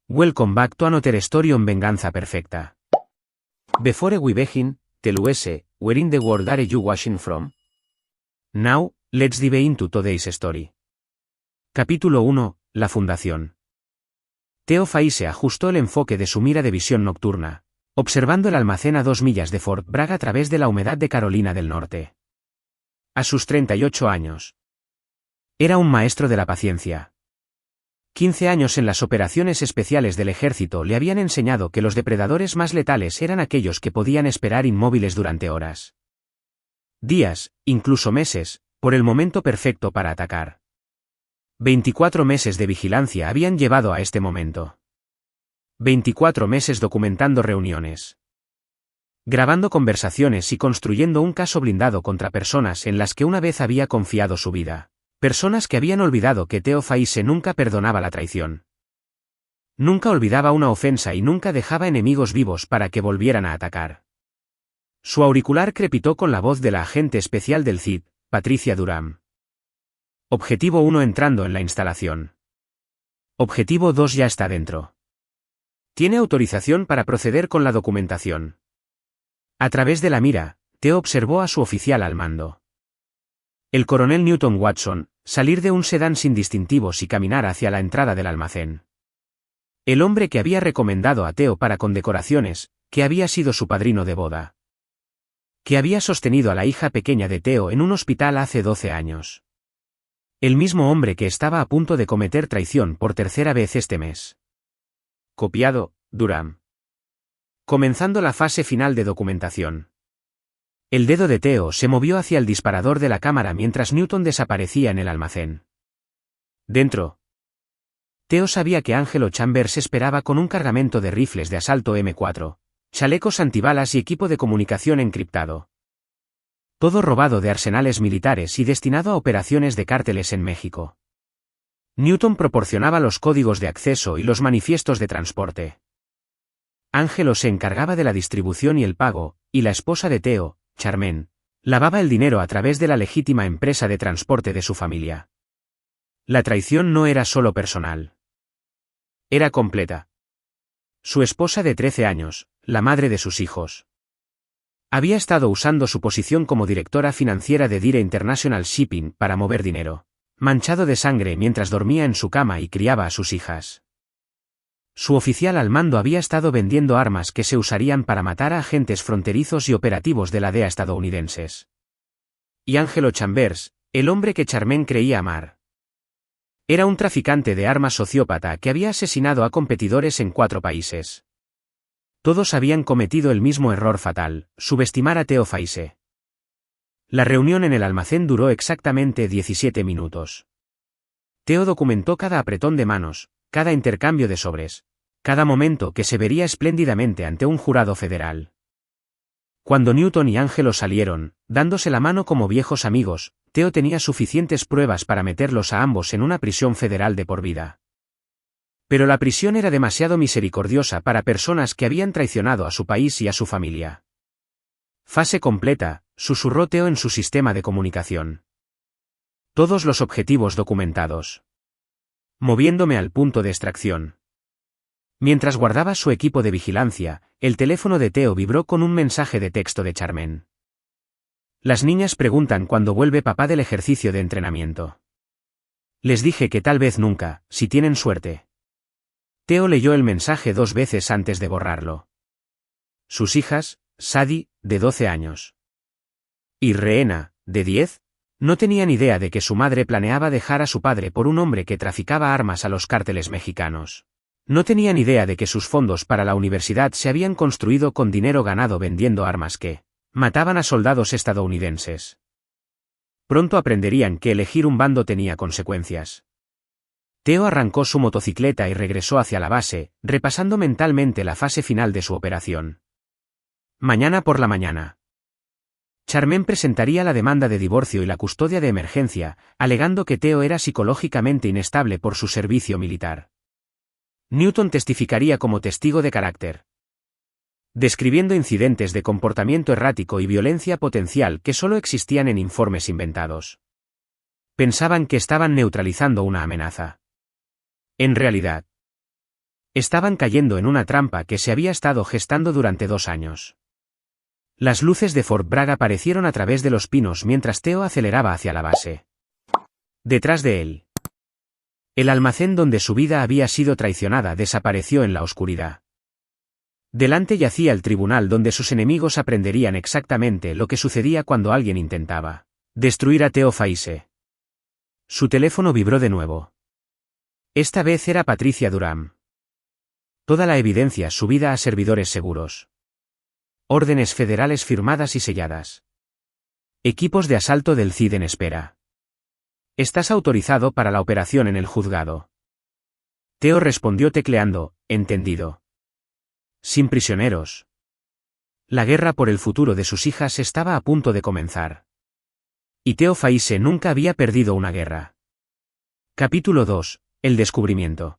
Welcome back to another story on Venganza Perfecta. Before we begin, tell us, where in the world are you watching from? Now, let's dive into today's story. Capítulo 1, La Fundación. Theo Faise ajustó el enfoque de su mira de visión nocturna, observando el almacén a 2 millas de Fort Bragg a través de la humedad de Carolina del Norte. A sus 38 años. Era un maestro de la paciencia. 15 años en las operaciones especiales del ejército le habían enseñado que los depredadores más letales eran aquellos que podían esperar inmóviles durante horas. Días, incluso meses, por el momento perfecto para atacar. 24 meses de vigilancia habían llevado a este momento. 24 meses documentando reuniones, grabando conversaciones y construyendo un caso blindado contra personas en las que una vez había confiado su vida. Personas que habían olvidado que Theo Faise nunca perdonaba la traición. Nunca olvidaba una ofensa y nunca dejaba enemigos vivos para que volvieran a atacar. Su auricular crepitó con la voz de la agente especial del CID, Patricia Durham. Objetivo 1 entrando en la instalación. Objetivo 2 ya está dentro. Tiene autorización para proceder con la documentación. A través de la mira, Theo observó a su oficial al mando. El coronel Newton Watson, salir de un sedán sin distintivos y caminar hacia la entrada del almacén. El hombre que había recomendado a Theo para condecoraciones, que había sido su padrino de boda. Que había sostenido a la hija pequeña de Theo en un hospital hace 12 años. El mismo hombre que estaba a punto de cometer traición por tercera vez este mes. Copiado, Durham. Comenzando la fase final de documentación. El dedo de Theo se movió hacia el disparador de la cámara mientras Newton desaparecía en el almacén. Dentro. Theo sabía que Angelo Chambers esperaba con un cargamento de rifles de asalto M4, chalecos antibalas y equipo de comunicación encriptado. Todo robado de arsenales militares y destinado a operaciones de cárteles en México. Newton proporcionaba los códigos de acceso y los manifiestos de transporte. Angelo se encargaba de la distribución y el pago, y la esposa de Theo, Charmaine, lavaba el dinero a través de la legítima empresa de transporte de su familia. La traición no era solo personal. Era completa. Su esposa de 13 años, la madre de sus hijos. Había estado usando su posición como directora financiera de Dire International Shipping para mover dinero, manchado de sangre mientras dormía en su cama y criaba a sus hijas. Su oficial al mando había estado vendiendo armas que se usarían para matar a agentes fronterizos y operativos de la DEA estadounidenses. Y Angelo Chambers, el hombre que Charmaine creía amar. Era un traficante de armas sociópata que había asesinado a competidores en 4 países. Todos habían cometido el mismo error fatal, subestimar a Theo Faise. La reunión en el almacén duró exactamente 17 minutos. Theo documentó cada apretón de manos, cada intercambio de sobres, cada momento que se vería espléndidamente ante un jurado federal. Cuando Newton y Angelo salieron, dándose la mano como viejos amigos, Theo tenía suficientes pruebas para meterlos a ambos en una prisión federal de por vida. Pero la prisión era demasiado misericordiosa para personas que habían traicionado a su país y a su familia. Fase completa, susurró Theo en su sistema de comunicación. Todos los objetivos documentados. Moviéndome al punto de extracción. Mientras guardaba su equipo de vigilancia, el teléfono de Theo vibró con un mensaje de texto de Charmaine. Las niñas preguntan cuándo vuelve papá del ejercicio de entrenamiento. Les dije que tal vez nunca, si tienen suerte. Theo leyó el mensaje 2 veces antes de borrarlo. Sus hijas, Sadie, de 12 años. Y Reena, de 10, no tenían idea de que su madre planeaba dejar a su padre por un hombre que traficaba armas a los cárteles mexicanos. No tenían idea de que sus fondos para la universidad se habían construido con dinero ganado vendiendo armas que mataban a soldados estadounidenses. Pronto aprenderían que elegir un bando tenía consecuencias. Theo arrancó su motocicleta y regresó hacia la base, repasando mentalmente la fase final de su operación. Mañana por la mañana. Charmaine presentaría la demanda de divorcio y la custodia de emergencia, alegando que Theo era psicológicamente inestable por su servicio militar. Newton testificaría como testigo de carácter, describiendo incidentes de comportamiento errático y violencia potencial que solo existían en informes inventados. Pensaban que estaban neutralizando una amenaza. En realidad, Estaban cayendo en una trampa que se había estado gestando durante 2 años. Las luces de Fort Bragg aparecieron a través de los pinos mientras Theo aceleraba hacia la base. Detrás de él, el almacén donde su vida había sido traicionada desapareció en la oscuridad. Delante yacía el tribunal donde sus enemigos aprenderían exactamente lo que sucedía cuando alguien intentaba destruir a Theo Faise. Su teléfono vibró de nuevo. Esta vez era Patricia Durham. Toda la evidencia subida a servidores seguros. Órdenes federales firmadas y selladas. Equipos de asalto del CID en espera. Estás autorizado para la operación en el juzgado. Theo respondió tecleando, entendido. Sin prisioneros. La guerra por el futuro de sus hijas estaba a punto de comenzar. Y Theo Faise nunca había perdido una guerra. Capítulo 2. El descubrimiento.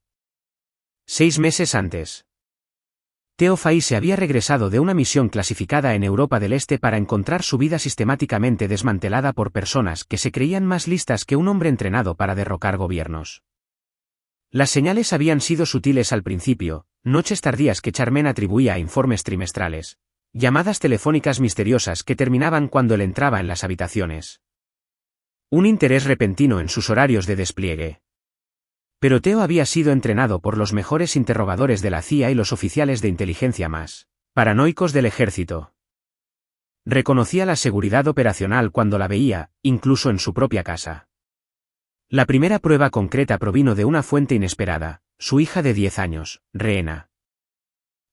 6 meses antes. Theo Faise había regresado de una misión clasificada en Europa del Este para encontrar su vida sistemáticamente desmantelada por personas que se creían más listas que un hombre entrenado para derrocar gobiernos. Las señales habían sido sutiles al principio, noches tardías que Charmaine atribuía a informes trimestrales, llamadas telefónicas misteriosas que terminaban cuando él entraba en las habitaciones. Un interés repentino en sus horarios de despliegue. Pero Theo había sido entrenado por los mejores interrogadores de la CIA y los oficiales de inteligencia más paranoicos del ejército. Reconocía la seguridad operacional cuando la veía, incluso en su propia casa. La primera prueba concreta provino de una fuente inesperada, su hija de 10 años, Rehena.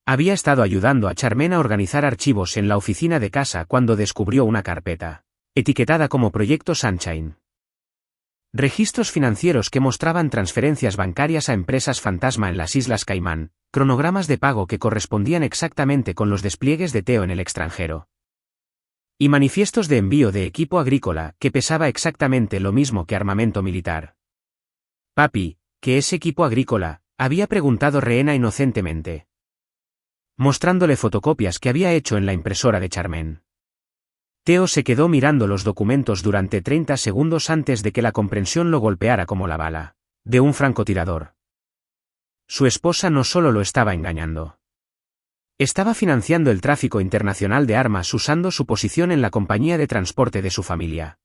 Había estado ayudando a Charmaine a organizar archivos en la oficina de casa cuando descubrió una carpeta, etiquetada como Proyecto Sunshine. Registros financieros que mostraban transferencias bancarias a empresas fantasma en las Islas Caimán, cronogramas de pago que correspondían exactamente con los despliegues de Theo en el extranjero. Y manifiestos de envío de equipo agrícola que pesaba exactamente lo mismo que armamento militar. «Papi, ¿qué es equipo agrícola?», había preguntado Rehena inocentemente, mostrándole fotocopias que había hecho en la impresora de Charmaine. Theo se quedó mirando los documentos durante 30 segundos antes de que la comprensión lo golpeara como la bala de un francotirador. Su esposa no solo lo estaba engañando. Estaba financiando el tráfico internacional de armas usando su posición en la compañía de transporte de su familia.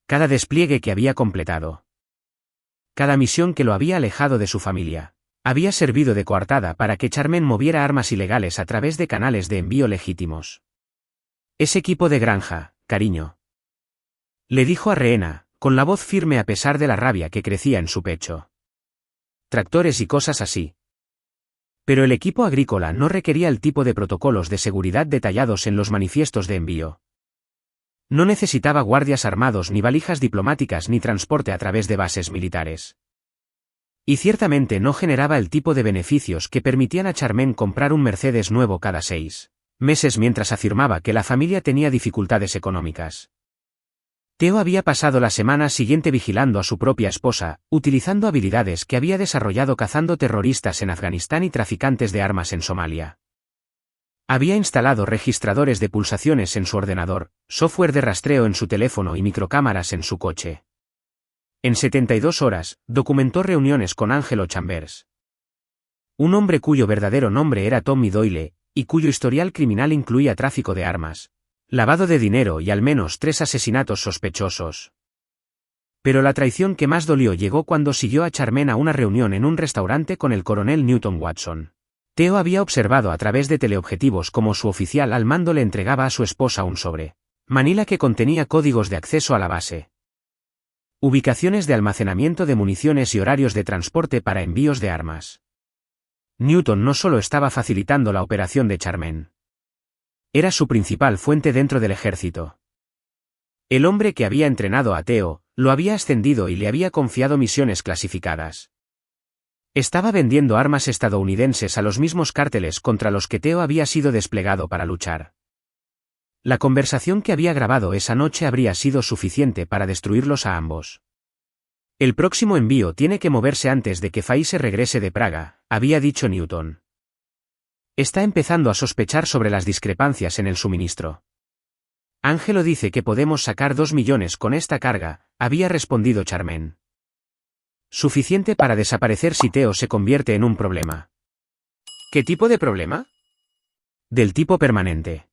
Cada despliegue que había completado. Cada misión que lo había alejado de su familia. Había servido de coartada para que Charmaine moviera armas ilegales a través de canales de envío legítimos. «Es equipo de granja, cariño», le dijo a Rehena, con la voz firme a pesar de la rabia que crecía en su pecho. Tractores y cosas así. Pero el equipo agrícola no requería el tipo de protocolos de seguridad detallados en los manifiestos de envío. No necesitaba guardias armados ni valijas diplomáticas ni transporte a través de bases militares. Y ciertamente no generaba el tipo de beneficios que permitían a Charmaine comprar un Mercedes nuevo cada 6 meses mientras afirmaba que la familia tenía dificultades económicas. Theo había pasado la semana siguiente vigilando a su propia esposa, utilizando habilidades que había desarrollado cazando terroristas en Afganistán y traficantes de armas en Somalia. Había instalado registradores de pulsaciones en su ordenador, software de rastreo en su teléfono y microcámaras en su coche. En 72 horas, documentó reuniones con Angelo Chambers. Un hombre cuyo verdadero nombre era Tommy Doyle, y cuyo historial criminal incluía tráfico de armas, lavado de dinero y al menos 3 asesinatos sospechosos. Pero la traición que más dolió llegó cuando siguió a Charmaine a una reunión en un restaurante con el coronel Newton Watson. Theo había observado a través de teleobjetivos cómo su oficial al mando le entregaba a su esposa un sobre manila que contenía códigos de acceso a la base, ubicaciones de almacenamiento de municiones y horarios de transporte para envíos de armas. Newton no solo estaba facilitando la operación de Charmaine. Era su principal fuente dentro del ejército. El hombre que había entrenado a Theo, lo había ascendido y le había confiado misiones clasificadas. Estaba vendiendo armas estadounidenses a los mismos cárteles contra los que Theo había sido desplegado para luchar. La conversación que había grabado esa noche habría sido suficiente para destruirlos a ambos. «El próximo envío tiene que moverse antes de que Faise regrese de Praga», había dicho Newton. «Está empezando a sospechar sobre las discrepancias en el suministro». «Angelo dice que podemos sacar 2 millones con esta carga», había respondido Charmaine. «Suficiente para desaparecer si Theo se convierte en un problema». ¿Qué tipo de problema? Del tipo permanente.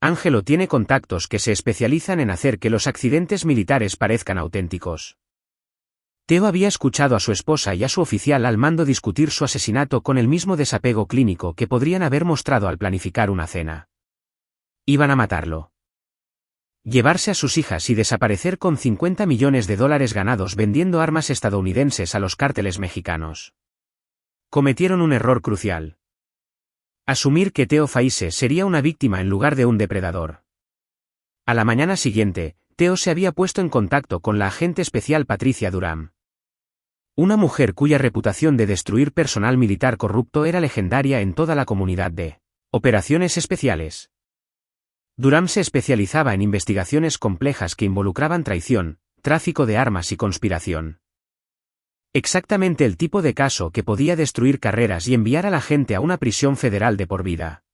Angelo tiene contactos que se especializan en hacer que los accidentes militares parezcan auténticos. Theo había escuchado a su esposa y a su oficial al mando discutir su asesinato con el mismo desapego clínico que podrían haber mostrado al planificar una cena. Iban a matarlo. Llevarse a sus hijas y desaparecer con $50 millones ganados vendiendo armas estadounidenses a los cárteles mexicanos. Cometieron un error crucial. Asumir que Theo Faise sería una víctima en lugar de un depredador. A la mañana siguiente, Theo se había puesto en contacto con la agente especial Patricia Durham. Una mujer cuya reputación de destruir personal militar corrupto era legendaria en toda la comunidad de operaciones especiales. Durham se especializaba en investigaciones complejas que involucraban traición, tráfico de armas y conspiración. Exactamente el tipo de caso que podía destruir carreras y enviar a la gente a una prisión federal de por vida.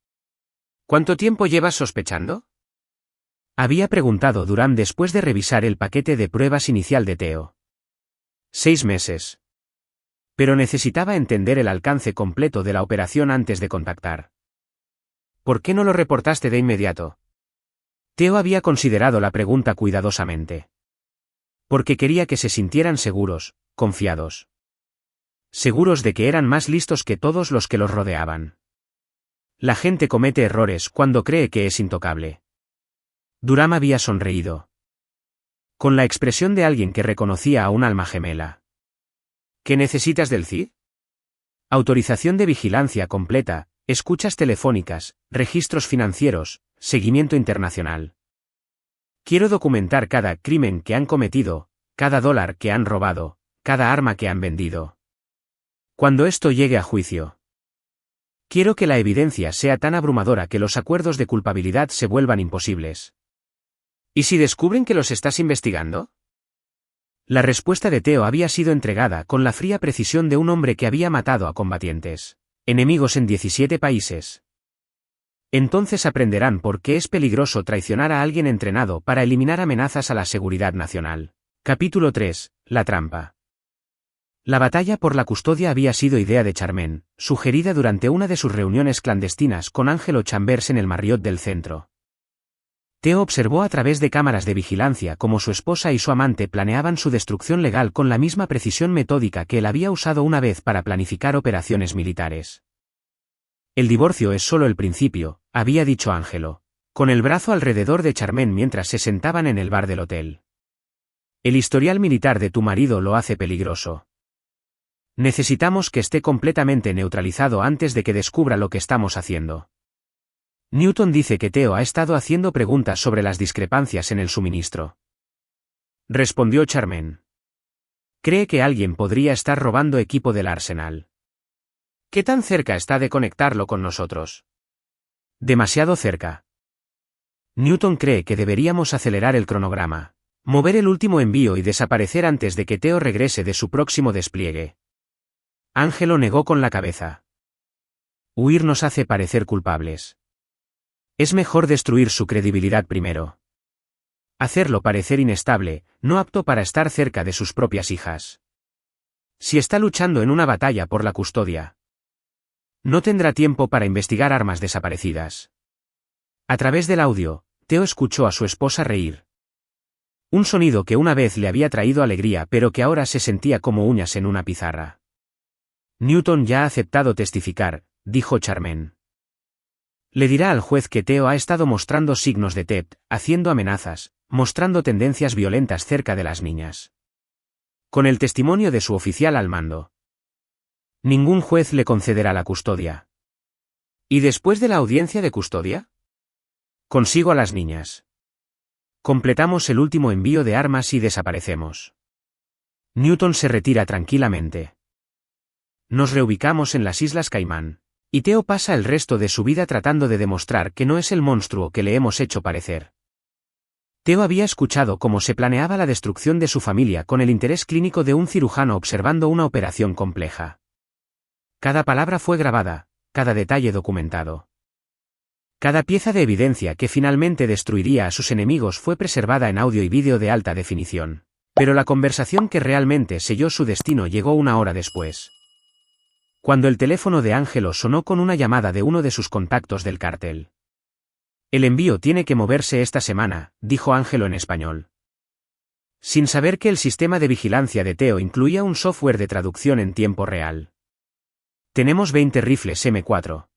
¿Cuánto tiempo llevas sospechando? Había preguntado Durham después de revisar el paquete de pruebas inicial de Theo. 6 meses. Pero necesitaba entender el alcance completo de la operación antes de contactar. ¿Por qué no lo reportaste de inmediato? Theo había considerado la pregunta cuidadosamente. Porque quería que se sintieran seguros, confiados. Seguros de que eran más listos que todos los que los rodeaban. La gente comete errores cuando cree que es intocable. Durham había sonreído. Con la expresión de alguien que reconocía a un alma gemela. ¿Qué necesitas del CID? Autorización de vigilancia completa, escuchas telefónicas, registros financieros, seguimiento internacional. Quiero documentar cada crimen que han cometido, cada dólar que han robado, cada arma que han vendido. Cuando esto llegue a juicio. Quiero que la evidencia sea tan abrumadora que los acuerdos de culpabilidad se vuelvan imposibles. ¿Y si descubren que los estás investigando? La respuesta de Theo había sido entregada con la fría precisión de un hombre que había matado a combatientes, enemigos en 17 países. Entonces aprenderán por qué es peligroso traicionar a alguien entrenado para eliminar amenazas a la seguridad nacional. Capítulo 3. La trampa. La batalla por la custodia había sido idea de Charmaine, sugerida durante una de sus reuniones clandestinas con Angelo Chambers en el Marriott del centro. Theo observó a través de cámaras de vigilancia cómo su esposa y su amante planeaban su destrucción legal con la misma precisión metódica que él había usado una vez para planificar operaciones militares. El divorcio es solo el principio, había dicho Angelo, con el brazo alrededor de Charmaine mientras se sentaban en el bar del hotel. El historial militar de tu marido lo hace peligroso. Necesitamos que esté completamente neutralizado antes de que descubra lo que estamos haciendo. Newton dice que Theo ha estado haciendo preguntas sobre las discrepancias en el suministro. Respondió Charmaine. Cree que alguien podría estar robando equipo del arsenal. ¿Qué tan cerca está de conectarlo con nosotros? Demasiado cerca. Newton cree que deberíamos acelerar el cronograma, mover el último envío y desaparecer antes de que Theo regrese de su próximo despliegue. Angelo negó con la cabeza. Huir nos hace parecer culpables. Es mejor destruir su credibilidad primero. Hacerlo parecer inestable, no apto para estar cerca de sus propias hijas. Si está luchando en una batalla por la custodia, no tendrá tiempo para investigar armas desaparecidas. A través del audio, Theo escuchó a su esposa reír. Un sonido que una vez le había traído alegría pero que ahora se sentía como uñas en una pizarra. Newton ya ha aceptado testificar, dijo Charmaine. Le dirá al juez que Theo ha estado mostrando signos de TEP, haciendo amenazas, mostrando tendencias violentas cerca de las niñas. Con el testimonio de su oficial al mando. Ningún juez le concederá la custodia. ¿Y después de la audiencia de custodia? Consigo a las niñas. Completamos el último envío de armas y desaparecemos. Newton se retira tranquilamente. Nos reubicamos en las Islas Caimán. Y Theo pasa el resto de su vida tratando de demostrar que no es el monstruo que le hemos hecho parecer. Theo había escuchado cómo se planeaba la destrucción de su familia con el interés clínico de un cirujano observando una operación compleja. Cada palabra fue grabada, cada detalle documentado. Cada pieza de evidencia que finalmente destruiría a sus enemigos fue preservada en audio y vídeo de alta definición. Pero la conversación que realmente selló su destino llegó una hora después. Cuando el teléfono de Ángelo sonó con una llamada de uno de sus contactos del cártel. El envío tiene que moverse esta semana, dijo Ángelo en español. Sin saber que el sistema de vigilancia de Theo incluía un software de traducción en tiempo real. Tenemos 20 rifles M4.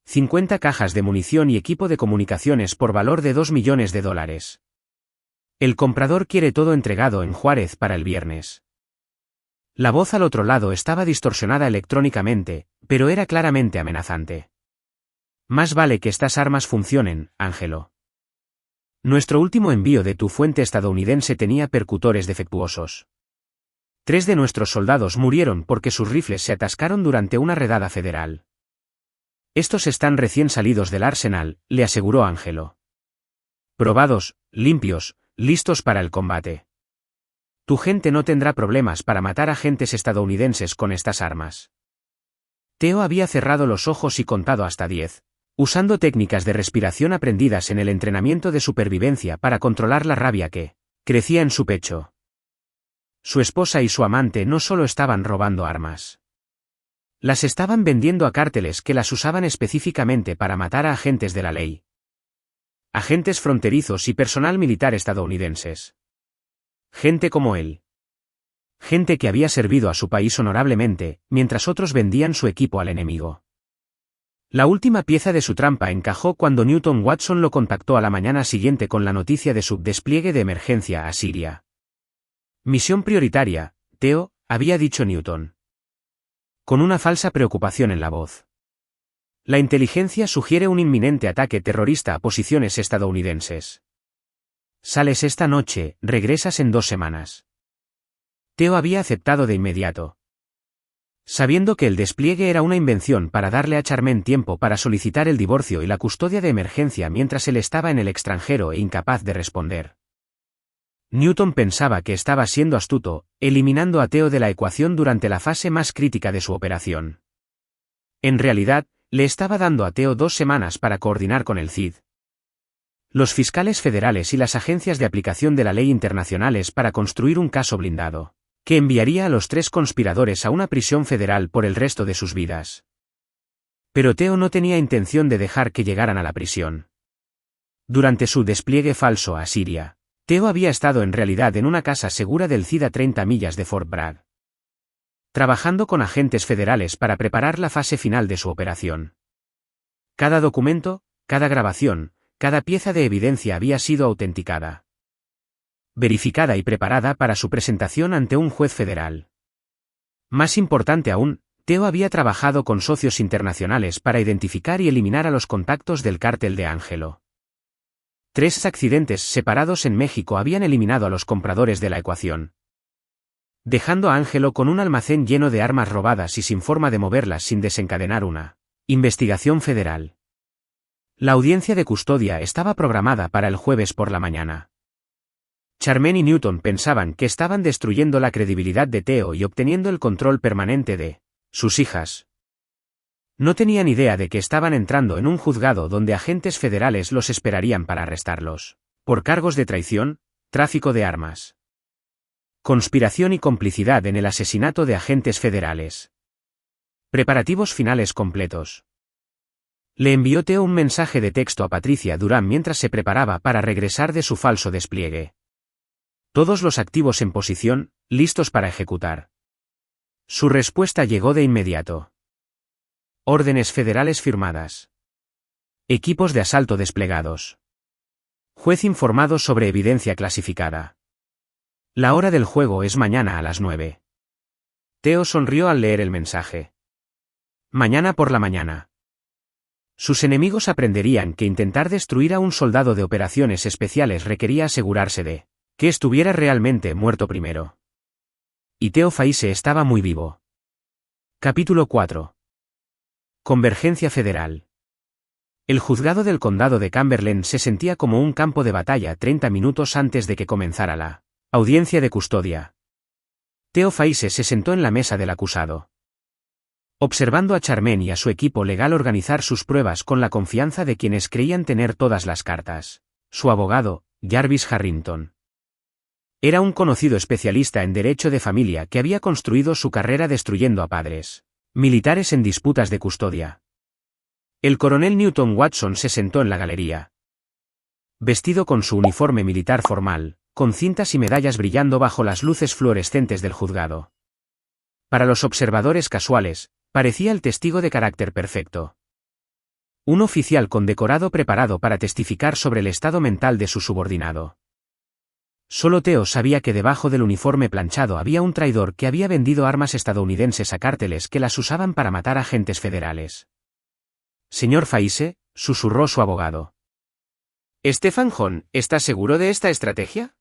50 cajas de munición y equipo de comunicaciones por valor de $2 millones. El comprador quiere todo entregado en Juárez para el viernes. La voz al otro lado estaba distorsionada electrónicamente, pero era claramente amenazante. Más vale que estas armas funcionen, Ángelo. Nuestro último envío de tu fuente estadounidense tenía percutores defectuosos. 3 de nuestros soldados murieron porque sus rifles se atascaron durante una redada federal. Estos están recién salidos del arsenal, le aseguró Ángelo. Probados, limpios, listos para el combate. Tu gente no tendrá problemas para matar agentes estadounidenses con estas armas. Theo había cerrado los ojos y contado hasta 10, usando técnicas de respiración aprendidas en el entrenamiento de supervivencia para controlar la rabia que crecía en su pecho. Su esposa y su amante no solo estaban robando armas. Las estaban vendiendo a cárteles que las usaban específicamente para matar a agentes de la ley. Agentes fronterizos y personal militar estadounidenses. Gente como él. Gente que había servido a su país honorablemente, mientras otros vendían su equipo al enemigo. La última pieza de su trampa encajó cuando Newton Watson lo contactó a la mañana siguiente con la noticia de su despliegue de emergencia a Siria. Misión prioritaria, Theo, había dicho Newton. Con una falsa preocupación en la voz. La inteligencia sugiere un inminente ataque terrorista a posiciones estadounidenses. Sales esta noche, regresas en 2 semanas. Theo había aceptado de inmediato. Sabiendo que el despliegue era una invención para darle a Charmaine tiempo para solicitar el divorcio y la custodia de emergencia mientras él estaba en el extranjero e incapaz de responder. Newton pensaba que estaba siendo astuto, eliminando a Theo de la ecuación durante la fase más crítica de su operación. En realidad, le estaba dando a Theo 2 semanas para coordinar con el CID. Los fiscales federales y las agencias de aplicación de la ley internacionales para construir un caso blindado, que enviaría a los 3 conspiradores a una prisión federal por el resto de sus vidas. Pero Theo no tenía intención de dejar que llegaran a la prisión. Durante su despliegue falso a Siria, Theo había estado en realidad en una casa segura del CID a 30 millas de Fort Bragg. Trabajando con agentes federales para preparar la fase final de su operación. Cada documento, cada grabación, cada pieza de evidencia había sido autenticada. Verificada y preparada para su presentación ante un juez federal. Más importante aún, Theo había trabajado con socios internacionales para identificar y eliminar a los contactos del cártel de Ángelo. 3 accidentes separados en México habían eliminado a los compradores de la ecuación. Dejando a Ángelo con un almacén lleno de armas robadas y sin forma de moverlas sin desencadenar una investigación federal. La audiencia de custodia estaba programada para el jueves por la mañana. Charmaine y Newton pensaban que estaban destruyendo la credibilidad de Theo y obteniendo el control permanente de sus hijas. No tenían idea de que estaban entrando en un juzgado donde agentes federales los esperarían para arrestarlos, por cargos de traición, tráfico de armas, conspiración y complicidad en el asesinato de agentes federales. Preparativos finales completos. Le envió Theo un mensaje de texto a Patricia Durán mientras se preparaba para regresar de su falso despliegue. Todos los activos en posición, listos para ejecutar. Su respuesta llegó de inmediato. Órdenes federales firmadas. Equipos de asalto desplegados. Juez informado sobre evidencia clasificada. La hora del juego es mañana a las 9. Theo sonrió al leer el mensaje. Mañana por la mañana. Sus enemigos aprenderían que intentar destruir a un soldado de operaciones especiales requería asegurarse de que estuviera realmente muerto primero. Y Theo Faise estaba muy vivo. Capítulo 4. Convergencia Federal. El juzgado del condado de Cumberland se sentía como un campo de batalla 30 minutos antes de que comenzara la audiencia de custodia. Theo Faise se sentó en la mesa del acusado. Observando a Charmaine y a su equipo legal organizar sus pruebas con la confianza de quienes creían tener todas las cartas. Su abogado, Jarvis Harrington. Era un conocido especialista en derecho de familia que había construido su carrera destruyendo a padres, Militares en disputas de custodia. El coronel Newton Watson se sentó en la galería. Vestido con su uniforme militar formal, con cintas y medallas brillando bajo las luces fluorescentes del juzgado. Para los observadores casuales, parecía el testigo de carácter perfecto. Un oficial condecorado preparado para testificar sobre el estado mental de su subordinado. Solo Theo sabía que debajo del uniforme planchado había un traidor que había vendido armas estadounidenses a cárteles que las usaban para matar agentes federales. Señor Faise, susurró su abogado. Stefan Hahn, ¿está seguro de esta estrategia?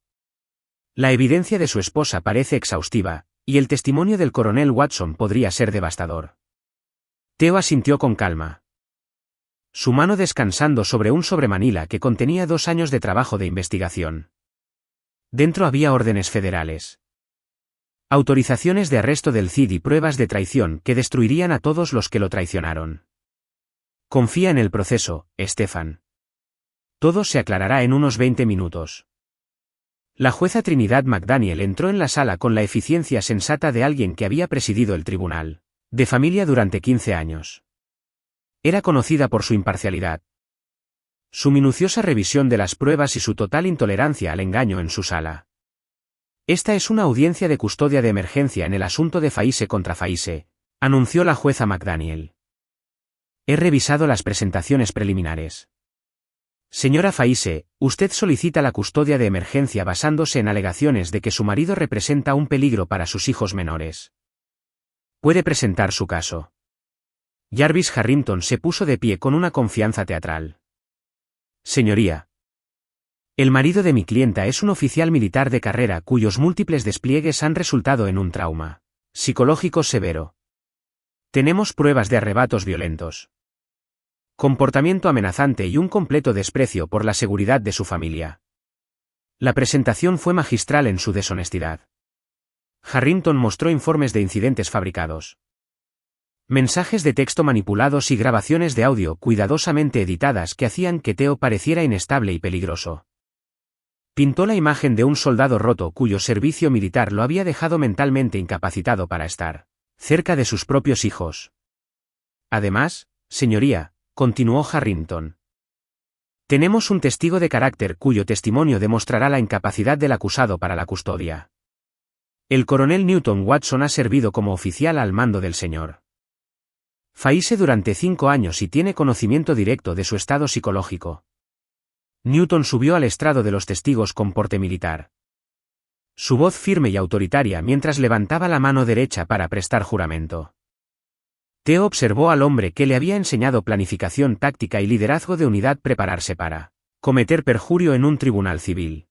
La evidencia de su esposa parece exhaustiva, y el testimonio del coronel Watson podría ser devastador. Theo asintió con calma. Su mano descansando sobre un sobremanila que contenía 2 años de trabajo de investigación. Dentro había órdenes federales. Autorizaciones de arresto del CID y pruebas de traición que destruirían a todos los que lo traicionaron. Confía en el proceso, Stefan. Todo se aclarará en unos 20 minutos. La jueza Trinidad McDaniel entró en la sala con la eficiencia sensata de alguien que había presidido el tribunal de familia durante 15 años. Era conocida por su imparcialidad, su minuciosa revisión de las pruebas y su total intolerancia al engaño en su sala. Esta es una audiencia de custodia de emergencia en el asunto de Faise contra Faise, anunció la jueza McDaniel. He revisado las presentaciones preliminares. Señora Faise, usted solicita la custodia de emergencia basándose en alegaciones de que su marido representa un peligro para sus hijos menores. Puede presentar su caso. Jarvis Harrington se puso de pie con una confianza teatral. Señoría. El marido de mi clienta es un oficial militar de carrera cuyos múltiples despliegues han resultado en un trauma psicológico severo. Tenemos pruebas de arrebatos violentos, comportamiento amenazante y un completo desprecio por la seguridad de su familia. La presentación fue magistral en su deshonestidad. Harrington mostró informes de incidentes fabricados, mensajes de texto manipulados y grabaciones de audio cuidadosamente editadas que hacían que Theo pareciera inestable y peligroso. Pintó la imagen de un soldado roto cuyo servicio militar lo había dejado mentalmente incapacitado para estar cerca de sus propios hijos. Además, señoría, continuó Harrington, tenemos un testigo de carácter cuyo testimonio demostrará la incapacidad del acusado para la custodia. El coronel Newton Watson ha servido como oficial al mando del señor Faise durante 5 años y tiene conocimiento directo de su estado psicológico. Newton subió al estrado de los testigos con porte militar. Su voz firme y autoritaria mientras levantaba la mano derecha para prestar juramento. Theo observó al hombre que le había enseñado planificación táctica y liderazgo de unidad prepararse para cometer perjurio en un tribunal civil.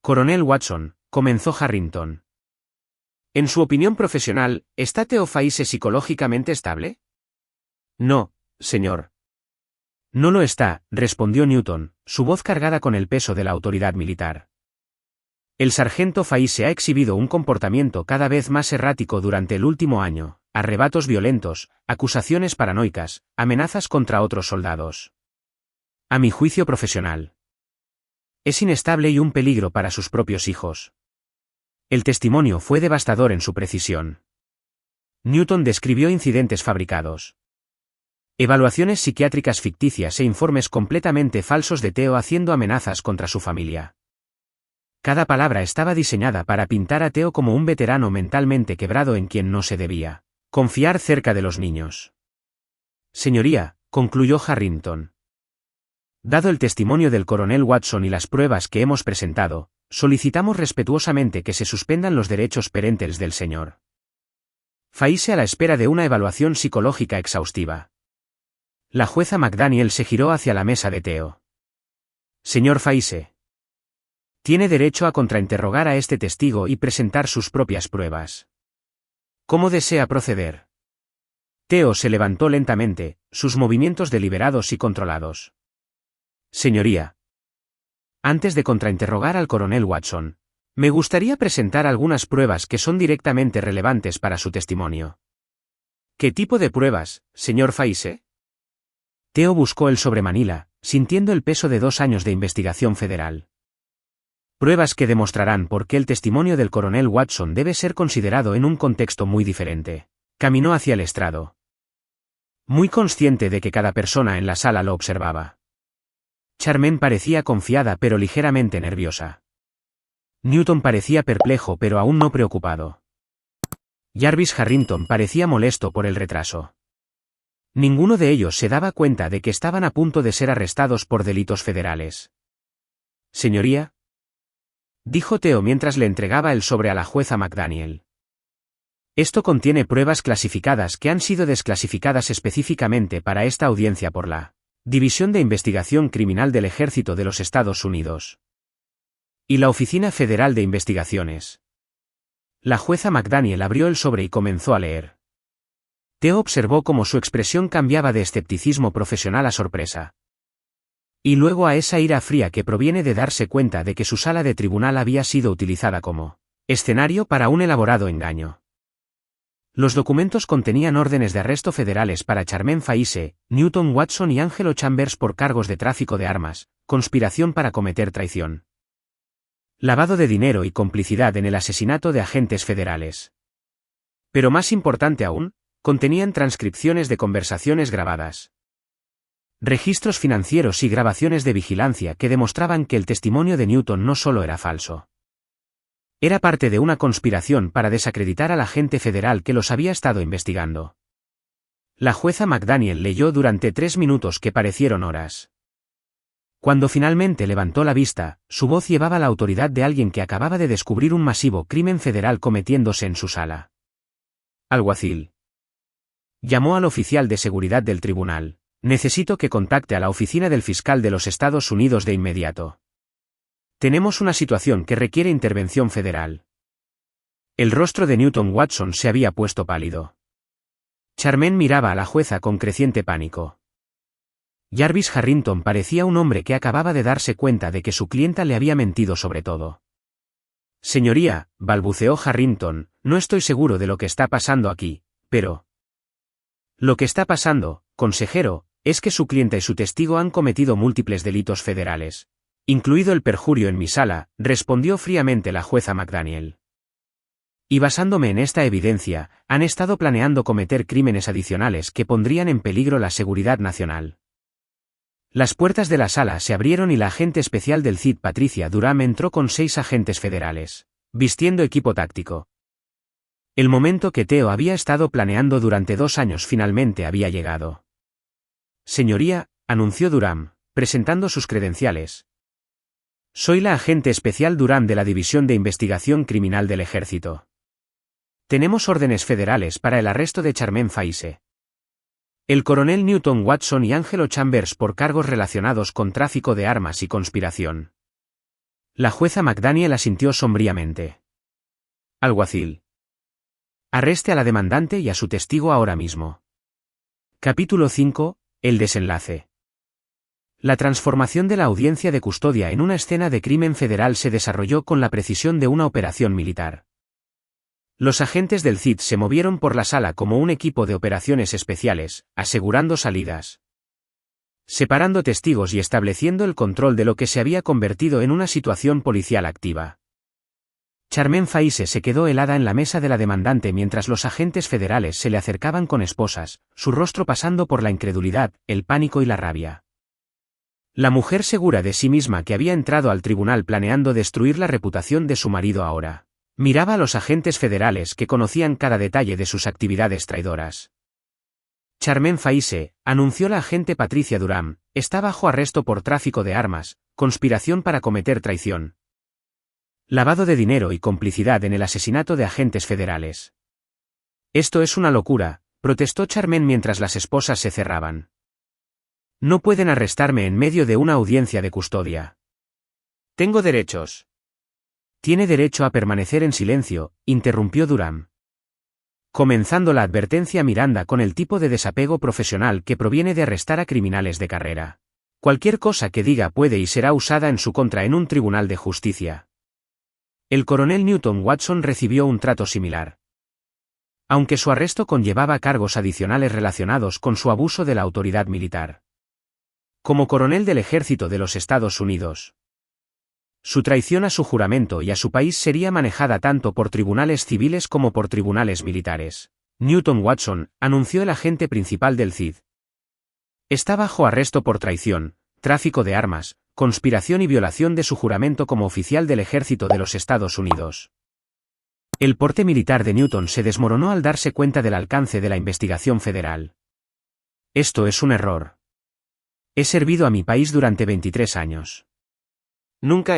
Coronel Watson, comenzó Harrington. En su opinión profesional, ¿está Theo Faise psicológicamente estable? No, señor. No lo está, respondió Newton, su voz cargada con el peso de la autoridad militar. El sargento Faise ha exhibido un comportamiento cada vez más errático durante el último año, arrebatos violentos, acusaciones paranoicas, amenazas contra otros soldados. A mi juicio profesional, es inestable y un peligro para sus propios hijos. El testimonio fue devastador en su precisión. Newton describió incidentes fabricados, evaluaciones psiquiátricas ficticias e informes completamente falsos de Theo haciendo amenazas contra su familia. Cada palabra estaba diseñada para pintar a Theo como un veterano mentalmente quebrado en quien no se debía confiar cerca de los niños. Señoría, concluyó Harrington. Dado el testimonio del coronel Watson y las pruebas que hemos presentado, solicitamos respetuosamente que se suspendan los derechos parentales del señor Faise a la espera de una evaluación psicológica exhaustiva. La jueza McDaniel se giró hacia la mesa de Theo. Señor Faise, tiene derecho a contrainterrogar a este testigo y presentar sus propias pruebas. ¿Cómo desea proceder? Theo se levantó lentamente, sus movimientos deliberados y controlados. Señoría, antes de contrainterrogar al coronel Watson, me gustaría presentar algunas pruebas que son directamente relevantes para su testimonio. ¿Qué tipo de pruebas, señor Faise? Theo buscó el sobremanila, sintiendo el peso de 2 años de investigación federal. Pruebas que demostrarán por qué el testimonio del coronel Watson debe ser considerado en un contexto muy diferente. Caminó hacia el estrado, muy consciente de que cada persona en la sala lo observaba. Charmaine parecía confiada pero ligeramente nerviosa. Newton parecía perplejo pero aún no preocupado. Jarvis Harrington parecía molesto por el retraso. Ninguno de ellos se daba cuenta de que estaban a punto de ser arrestados por delitos federales. «Señoría», dijo Theo mientras le entregaba el sobre a la jueza McDaniel. «Esto contiene pruebas clasificadas que han sido desclasificadas específicamente para esta audiencia por la División de Investigación Criminal del Ejército de los Estados Unidos y la Oficina Federal de Investigaciones». La jueza McDaniel abrió el sobre y comenzó a leer. Theo observó cómo su expresión cambiaba de escepticismo profesional a sorpresa. Y luego a esa ira fría que proviene de darse cuenta de que su sala de tribunal había sido utilizada como escenario para un elaborado engaño. Los documentos contenían órdenes de arresto federales para Charmaine Faise, Newton Watson y Angelo Chambers por cargos de tráfico de armas, conspiración para cometer traición, lavado de dinero y complicidad en el asesinato de agentes federales. Pero más importante aún, contenían transcripciones de conversaciones grabadas, registros financieros y grabaciones de vigilancia que demostraban que el testimonio de Newton no solo era falso. Era parte de una conspiración para desacreditar al agente federal que los había estado investigando. La jueza McDaniel leyó durante 3 minutos que parecieron horas. Cuando finalmente levantó la vista, su voz llevaba la autoridad de alguien que acababa de descubrir un masivo crimen federal cometiéndose en su sala. «Alguacil», llamó al oficial de seguridad del tribunal. «Necesito que contacte a la oficina del fiscal de los Estados Unidos de inmediato. Tenemos una situación que requiere intervención federal». El rostro de Newton Watson se había puesto pálido. Charmaine miraba a la jueza con creciente pánico. Jarvis Harrington parecía un hombre que acababa de darse cuenta de que su clienta le había mentido sobre todo. «Señoría», balbuceó Harrington, «no estoy seguro de lo que está pasando aquí, pero...». «Lo que está pasando, consejero, es que su clienta y su testigo han cometido múltiples delitos federales, incluido el perjurio en mi sala», respondió fríamente la jueza McDaniel. «Y basándome en esta evidencia, han estado planeando cometer crímenes adicionales que pondrían en peligro la seguridad nacional». Las puertas de la sala se abrieron y la agente especial del CID Patricia Durham entró con 6 agentes federales, vistiendo equipo táctico. El momento que Theo había estado planeando durante 2 años finalmente había llegado. «Señoría», anunció Durham, presentando sus credenciales. «Soy la agente especial Durham de la División de Investigación Criminal del Ejército. Tenemos órdenes federales para el arresto de Charmaine Faise, el coronel Newton Watson y Angelo Chambers por cargos relacionados con tráfico de armas y conspiración». La jueza McDaniel asintió sombríamente. «Alguacil, arreste a la demandante y a su testigo ahora mismo». Capítulo 5. El desenlace. La transformación de la audiencia de custodia en una escena de crimen federal se desarrolló con la precisión de una operación militar. Los agentes del CID se movieron por la sala como un equipo de operaciones especiales, asegurando salidas, separando testigos y estableciendo el control de lo que se había convertido en una situación policial activa. Charmaine Faise se quedó helada en la mesa de la demandante mientras los agentes federales se le acercaban con esposas, su rostro pasando por la incredulidad, el pánico y la rabia. La mujer segura de sí misma que había entrado al tribunal planeando destruir la reputación de su marido ahora miraba a los agentes federales que conocían cada detalle de sus actividades traidoras. «Charmaine Faise», anunció la agente Patricia Durham, «está bajo arresto por tráfico de armas, conspiración para cometer traición, lavado de dinero y complicidad en el asesinato de agentes federales». «Esto es una locura», protestó Charmaine mientras las esposas se cerraban. «No pueden arrestarme en medio de una audiencia de custodia. Tengo derechos». «Tiene derecho a permanecer en silencio», interrumpió Durham, comenzando la advertencia Miranda con el tipo de desapego profesional que proviene de arrestar a criminales de carrera. Cualquier cosa que diga puede y será usada en su contra en un tribunal de justicia. El coronel Newton Watson recibió un trato similar, aunque su arresto conllevaba cargos adicionales relacionados con su abuso de la autoridad militar. Como coronel del ejército de los Estados Unidos, su traición a su juramento y a su país sería manejada tanto por tribunales civiles como por tribunales militares. Newton Watson, anunció el agente principal del CID. Está bajo arresto por traición, tráfico de armas, conspiración y violación de su juramento como oficial del ejército de los Estados Unidos. El porte militar de Newton se desmoronó al darse cuenta del alcance de la investigación federal. Esto es un error. He servido a mi país durante 23 años. Nunca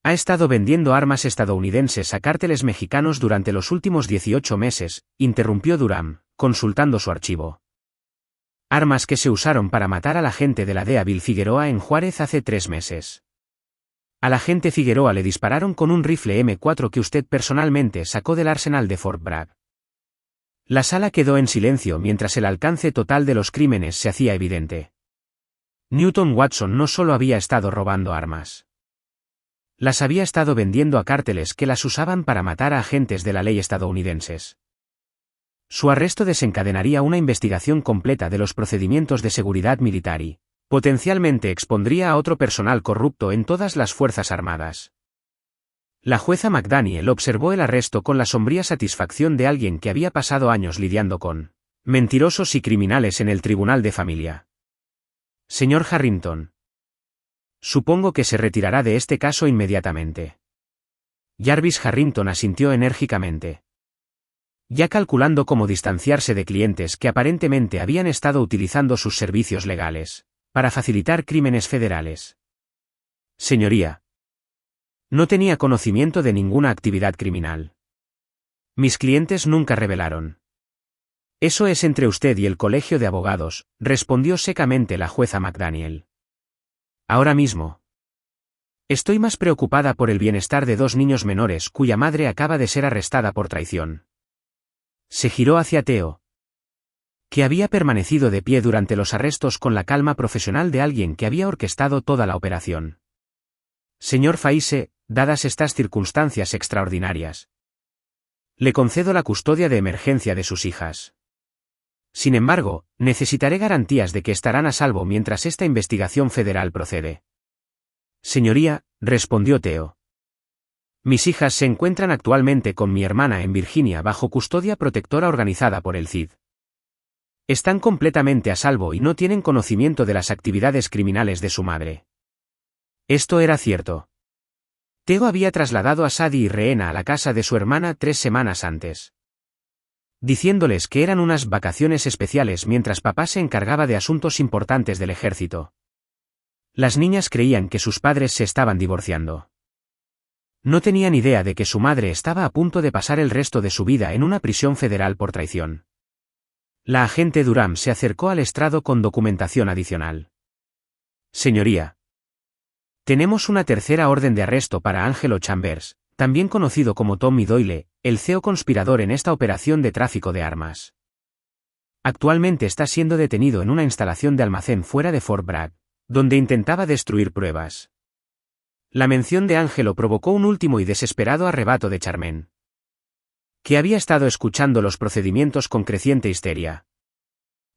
Ha estado vendiendo armas estadounidenses a cárteles mexicanos durante los últimos 18 meses, interrumpió Durham, consultando su archivo. Armas que se usaron para matar al agente de la DEA Bill Figueroa en Juárez hace 3 meses. Al agente Figueroa le dispararon con un rifle M4 que usted personalmente sacó del arsenal de Fort Bragg. La sala quedó en silencio mientras el alcance total de los crímenes se hacía evidente. Newton Watson no solo había estado robando armas. Las había estado vendiendo a cárteles que las usaban para matar a agentes de la ley estadounidenses. Su arresto desencadenaría una investigación completa de los procedimientos de seguridad militar y, potencialmente expondría a otro personal corrupto en todas las Fuerzas Armadas. La jueza McDaniel observó el arresto con la sombría satisfacción de alguien que había pasado años lidiando con mentirosos y criminales en el Tribunal de Familia. Señor Harrington. Supongo que se retirará de este caso inmediatamente. Jarvis Harrington asintió enérgicamente. Ya calculando cómo distanciarse de clientes que aparentemente habían estado utilizando sus servicios legales para facilitar crímenes federales. Señoría. No tenía conocimiento de ninguna actividad criminal. Mis clientes nunca revelaron. Eso es entre usted y el colegio de abogados, respondió secamente la jueza McDaniel. Ahora mismo. Estoy más preocupada por el bienestar de 2 niños menores cuya madre acaba de ser arrestada por traición. Se giró hacia Theo, que había permanecido de pie durante los arrestos con la calma profesional de alguien que había orquestado toda la operación. Señor Faise, dadas estas circunstancias extraordinarias, le concedo la custodia de emergencia de sus hijas. Sin embargo, necesitaré garantías de que estarán a salvo mientras esta investigación federal procede. Señoría, respondió Theo. Mis hijas se encuentran actualmente con mi hermana en Virginia bajo custodia protectora organizada por el CID. Están completamente a salvo y no tienen conocimiento de las actividades criminales de su madre. Esto era cierto. Theo había trasladado a Sadie y Rehena a la casa de su hermana 3 semanas antes, diciéndoles que eran unas vacaciones especiales mientras papá se encargaba de asuntos importantes del ejército. Las niñas creían que sus padres se estaban divorciando. No tenían idea de que su madre estaba a punto de pasar el resto de su vida en una prisión federal por traición. La agente Durham se acercó al estrado con documentación adicional. Señoría. Tenemos una tercera orden de arresto para Angelo Chambers, también conocido como Tommy Doyle, el CEO conspirador en esta operación de tráfico de armas. Actualmente está siendo detenido en una instalación de almacén fuera de Fort Bragg, donde intentaba destruir pruebas. La mención de Angelo provocó un último y desesperado arrebato de Charmaine, que había estado escuchando los procedimientos con creciente histeria.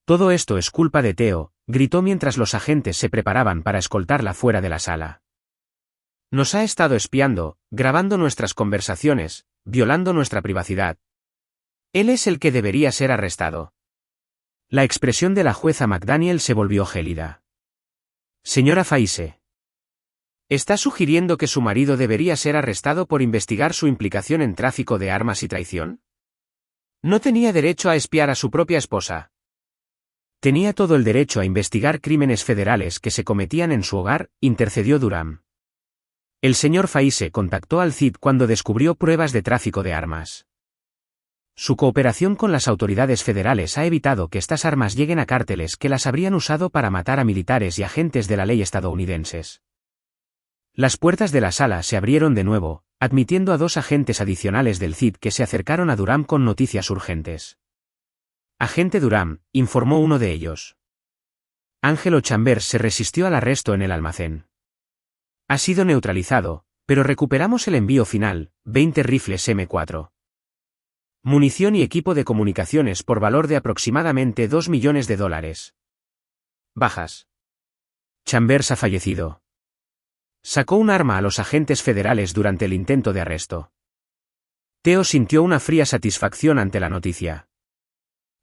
Todo esto es culpa de Theo, gritó mientras los agentes se preparaban para escoltarla fuera de la sala. Nos ha estado espiando, grabando nuestras conversaciones, violando nuestra privacidad. Él es el que debería ser arrestado. La expresión de la jueza McDaniel se volvió gélida. Señora Faise. ¿Está sugiriendo que su marido debería ser arrestado por investigar su implicación en tráfico de armas y traición? No tenía derecho a espiar a su propia esposa. Tenía todo el derecho a investigar crímenes federales que se cometían en su hogar, intercedió Durham. El señor Faise contactó al CID cuando descubrió pruebas de tráfico de armas. Su cooperación con las autoridades federales ha evitado que estas armas lleguen a cárteles que las habrían usado para matar a militares y agentes de la ley estadounidenses. Las puertas de la sala se abrieron de nuevo, admitiendo a 2 agentes adicionales del CID que se acercaron a Durham con noticias urgentes. Agente Durham, informó uno de ellos. Angelo Chambers se resistió al arresto en el almacén. Ha sido neutralizado, pero recuperamos el envío final, 20 rifles M4. Munición y equipo de comunicaciones por valor de aproximadamente $2 millones. Bajas. Chambers ha fallecido. Sacó un arma a los agentes federales durante el intento de arresto. Theo sintió una fría satisfacción ante la noticia.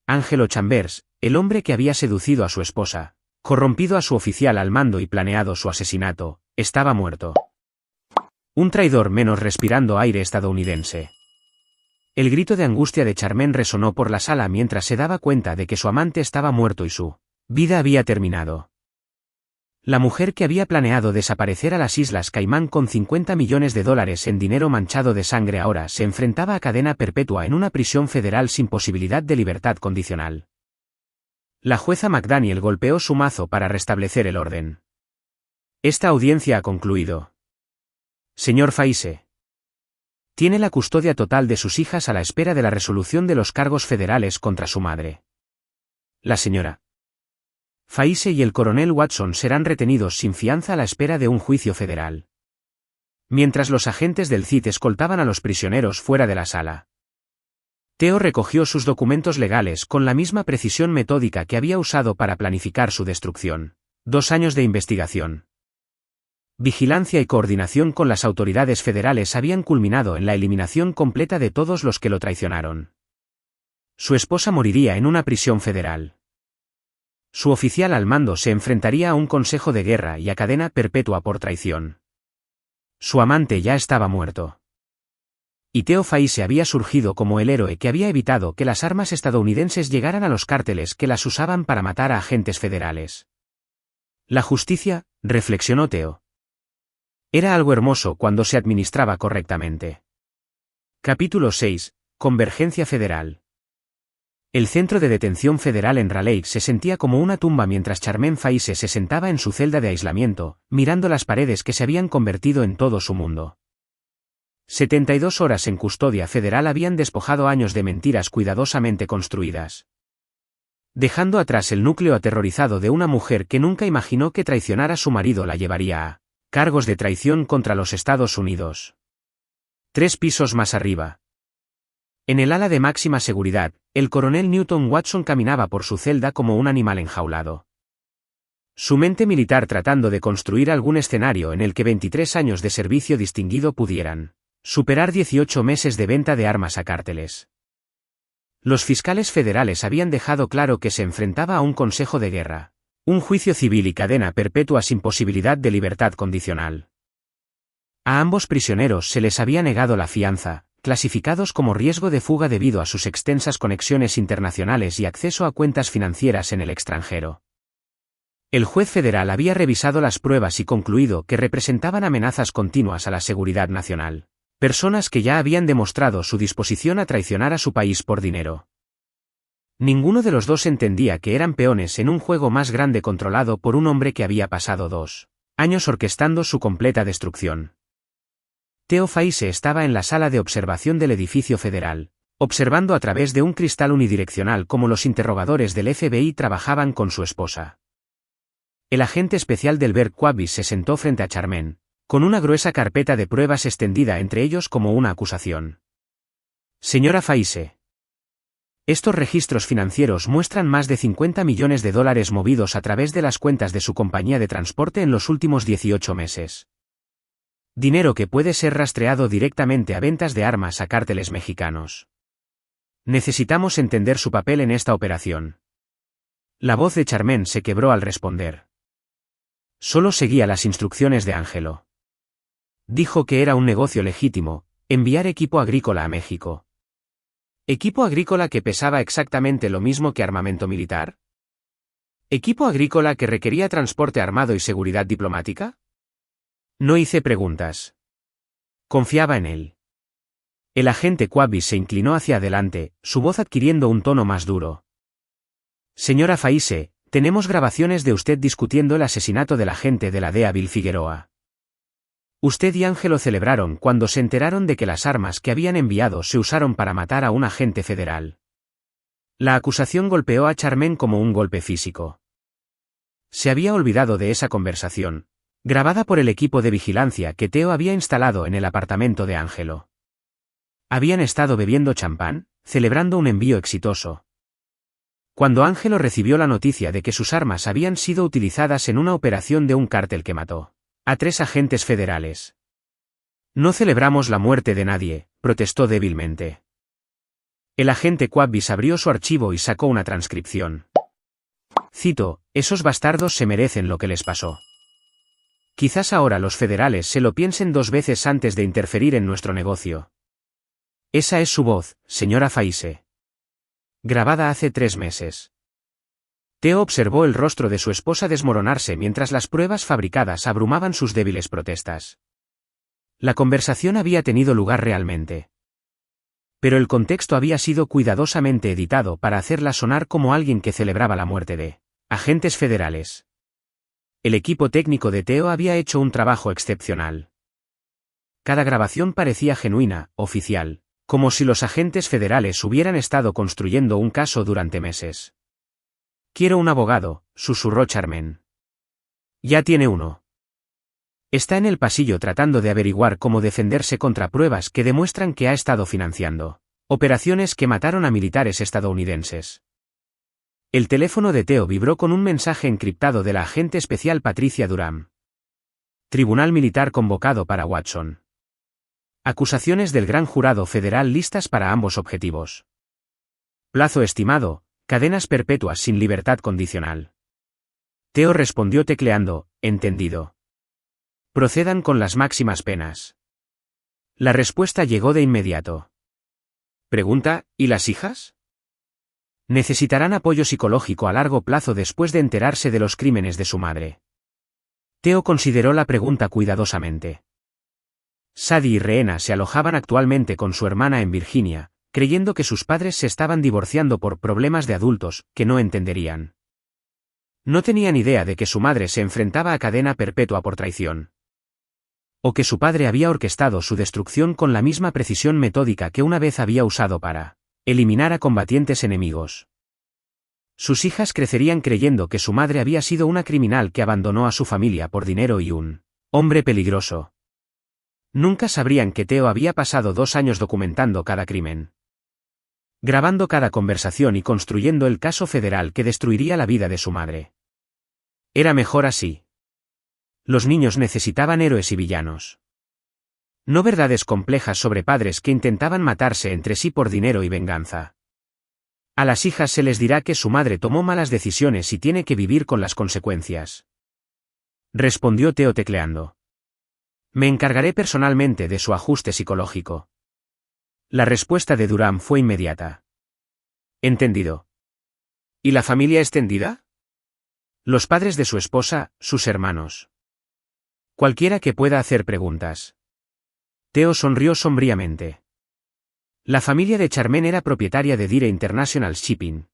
Angelo Chambers, el hombre que había seducido a su esposa, corrompido a su oficial al mando y planeado su asesinato, estaba muerto. Un traidor menos respirando aire estadounidense. El grito de angustia de Charmaine resonó por la sala mientras se daba cuenta de que su amante estaba muerto y su vida había terminado. La mujer que había planeado desaparecer a las Islas Caimán con $50 millones en dinero manchado de sangre ahora se enfrentaba a cadena perpetua en una prisión federal sin posibilidad de libertad condicional. La jueza McDaniel golpeó su mazo para restablecer el orden. Esta audiencia ha concluido. Señor Fayse. Tiene la custodia total de sus hijas a la espera de la resolución de los cargos federales contra su madre. La señora Fayse y el coronel Watson serán retenidos sin fianza a la espera de un juicio federal. Mientras los agentes del CIT escoltaban a los prisioneros fuera de la sala, Theo recogió sus documentos legales con la misma precisión metódica que había usado para planificar su destrucción. 2 años de investigación, vigilancia y coordinación con las autoridades federales habían culminado en la eliminación completa de todos los que lo traicionaron. Su esposa moriría en una prisión federal. Su oficial al mando se enfrentaría a un consejo de guerra y a cadena perpetua por traición. Su amante ya estaba muerto. Y Theo Fayse había surgido como el héroe que había evitado que las armas estadounidenses llegaran a los cárteles que las usaban para matar a agentes federales. La justicia, reflexionó Theo, era algo hermoso cuando se administraba correctamente. Capítulo 6. Convergencia federal. El centro de detención federal en Raleigh se sentía como una tumba mientras Charmaine Fayse se sentaba en su celda de aislamiento, mirando las paredes que se habían convertido en todo su mundo. 72 horas en custodia federal habían despojado años de mentiras cuidadosamente construidas, dejando atrás el núcleo aterrorizado de una mujer que nunca imaginó que traicionar a su marido la llevaría a cargos de traición contra los Estados Unidos. 3 pisos más arriba. En el ala de máxima seguridad, el coronel Newton Watson caminaba por su celda como un animal enjaulado. Su mente militar tratando de construir algún escenario en el que 23 años de servicio distinguido pudieran superar 18 meses de venta de armas a cárteles. Los fiscales federales habían dejado claro que se enfrentaba a un consejo de guerra, un juicio civil y cadena perpetua sin posibilidad de libertad condicional. A ambos prisioneros se les había negado la fianza, clasificados como riesgo de fuga debido a sus extensas conexiones internacionales y acceso a cuentas financieras en el extranjero. El juez federal había revisado las pruebas y concluido que representaban amenazas continuas a la seguridad nacional, personas que ya habían demostrado su disposición a traicionar a su país por dinero. Ninguno de los dos entendía que eran peones en un juego más grande controlado por un hombre que había pasado 2 años orquestando su completa destrucción. Theo Fayse estaba en la sala de observación del edificio federal, observando a través de un cristal unidireccional cómo los interrogadores del FBI trabajaban con su esposa. El agente especial del Berg Quavis se sentó frente a Charmaine, con una gruesa carpeta de pruebas extendida entre ellos como una acusación. Señora Fayse. Estos registros financieros muestran más de $50 millones movidos a través de las cuentas de su compañía de transporte en los últimos 18 meses. Dinero que puede ser rastreado directamente a ventas de armas a cárteles mexicanos. Necesitamos entender su papel en esta operación. La voz de Charmaine se quebró al responder. Solo seguía las instrucciones de Angelo. Dijo que era un negocio legítimo, enviar equipo agrícola a México. ¿Equipo agrícola que pesaba exactamente lo mismo que armamento militar? ¿Equipo agrícola que requería transporte armado y seguridad diplomática? No hice preguntas. Confiaba en él. El agente Quavis se inclinó hacia adelante, su voz adquiriendo un tono más duro. Señora Fayse, tenemos grabaciones de usted discutiendo el asesinato del agente de la DEA Bill Figueroa. Usted y Angelo celebraron cuando se enteraron de que las armas que habían enviado se usaron para matar a un agente federal. La acusación golpeó a Charmaine como un golpe físico. Se había olvidado de esa conversación, grabada por el equipo de vigilancia que Theo había instalado en el apartamento de Angelo. Habían estado bebiendo champán, celebrando un envío exitoso. Cuando Angelo recibió la noticia de que sus armas habían sido utilizadas en una operación de un cártel que mató a 3 agentes federales. No celebramos la muerte de nadie, protestó débilmente. El agente Quabbis abrió su archivo y sacó una transcripción. Cito, esos bastardos se merecen lo que les pasó. Quizás ahora los federales se lo piensen 2 veces antes de interferir en nuestro negocio. Esa es su voz, señora Faise. Grabada hace 3 meses. Theo observó el rostro de su esposa desmoronarse mientras las pruebas fabricadas abrumaban sus débiles protestas. La conversación había tenido lugar realmente. Pero el contexto había sido cuidadosamente editado para hacerla sonar como alguien que celebraba la muerte de agentes federales. El equipo técnico de Theo había hecho un trabajo excepcional. Cada grabación parecía genuina, oficial, como si los agentes federales hubieran estado construyendo un caso durante meses. Quiero un abogado, susurró Charmaine. Ya tiene uno. Está en el pasillo tratando de averiguar cómo defenderse contra pruebas que demuestran que ha estado financiando operaciones que mataron a militares estadounidenses. El teléfono de Theo vibró con un mensaje encriptado de la agente especial Patricia Durham. Tribunal militar convocado para Watson. Acusaciones del gran jurado federal listas para ambos objetivos. Plazo estimado, cadenas perpetuas sin libertad condicional. Theo respondió tecleando, entendido. Procedan con las máximas penas. La respuesta llegó de inmediato. Pregunta, ¿y las hijas? Necesitarán apoyo psicológico a largo plazo después de enterarse de los crímenes de su madre. Theo consideró la pregunta cuidadosamente. Sadie y Rehena se alojaban actualmente con su hermana en Virginia, creyendo que sus padres se estaban divorciando por problemas de adultos que no entenderían. No tenían idea de que su madre se enfrentaba a cadena perpetua por traición. O que su padre había orquestado su destrucción con la misma precisión metódica que una vez había usado para eliminar a combatientes enemigos. Sus hijas crecerían creyendo que su madre había sido una criminal que abandonó a su familia por dinero y un hombre peligroso. Nunca sabrían que Theo había pasado 2 años documentando cada crimen. Grabando cada conversación y construyendo el caso federal que destruiría la vida de su madre. Era mejor así. Los niños necesitaban héroes y villanos. No verdades complejas sobre padres que intentaban matarse entre sí por dinero y venganza. A las hijas se les dirá que su madre tomó malas decisiones y tiene que vivir con las consecuencias. Respondió Theo tecleando. Me encargaré personalmente de su ajuste psicológico. La respuesta de Durham fue inmediata. Entendido. ¿Y la familia extendida? Los padres de su esposa, sus hermanos. Cualquiera que pueda hacer preguntas. Theo sonrió sombríamente. La familia de Charmaine era propietaria de Dire International Shipping.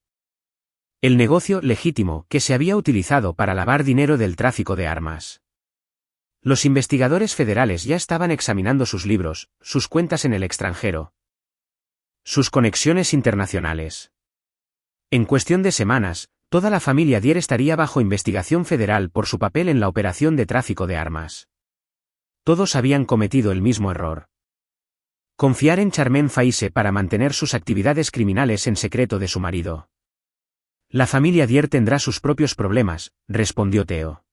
El negocio legítimo que se había utilizado para lavar dinero del tráfico de armas. Los investigadores federales ya estaban examinando sus libros, sus cuentas en el extranjero. Sus conexiones internacionales. En cuestión de semanas, toda la familia Dire estaría bajo investigación federal por su papel en la operación de tráfico de armas. Todos habían cometido el mismo error. Confiar en Charmaine Faise para mantener sus actividades criminales en secreto de su marido. La familia Dire tendrá sus propios problemas, respondió Theo.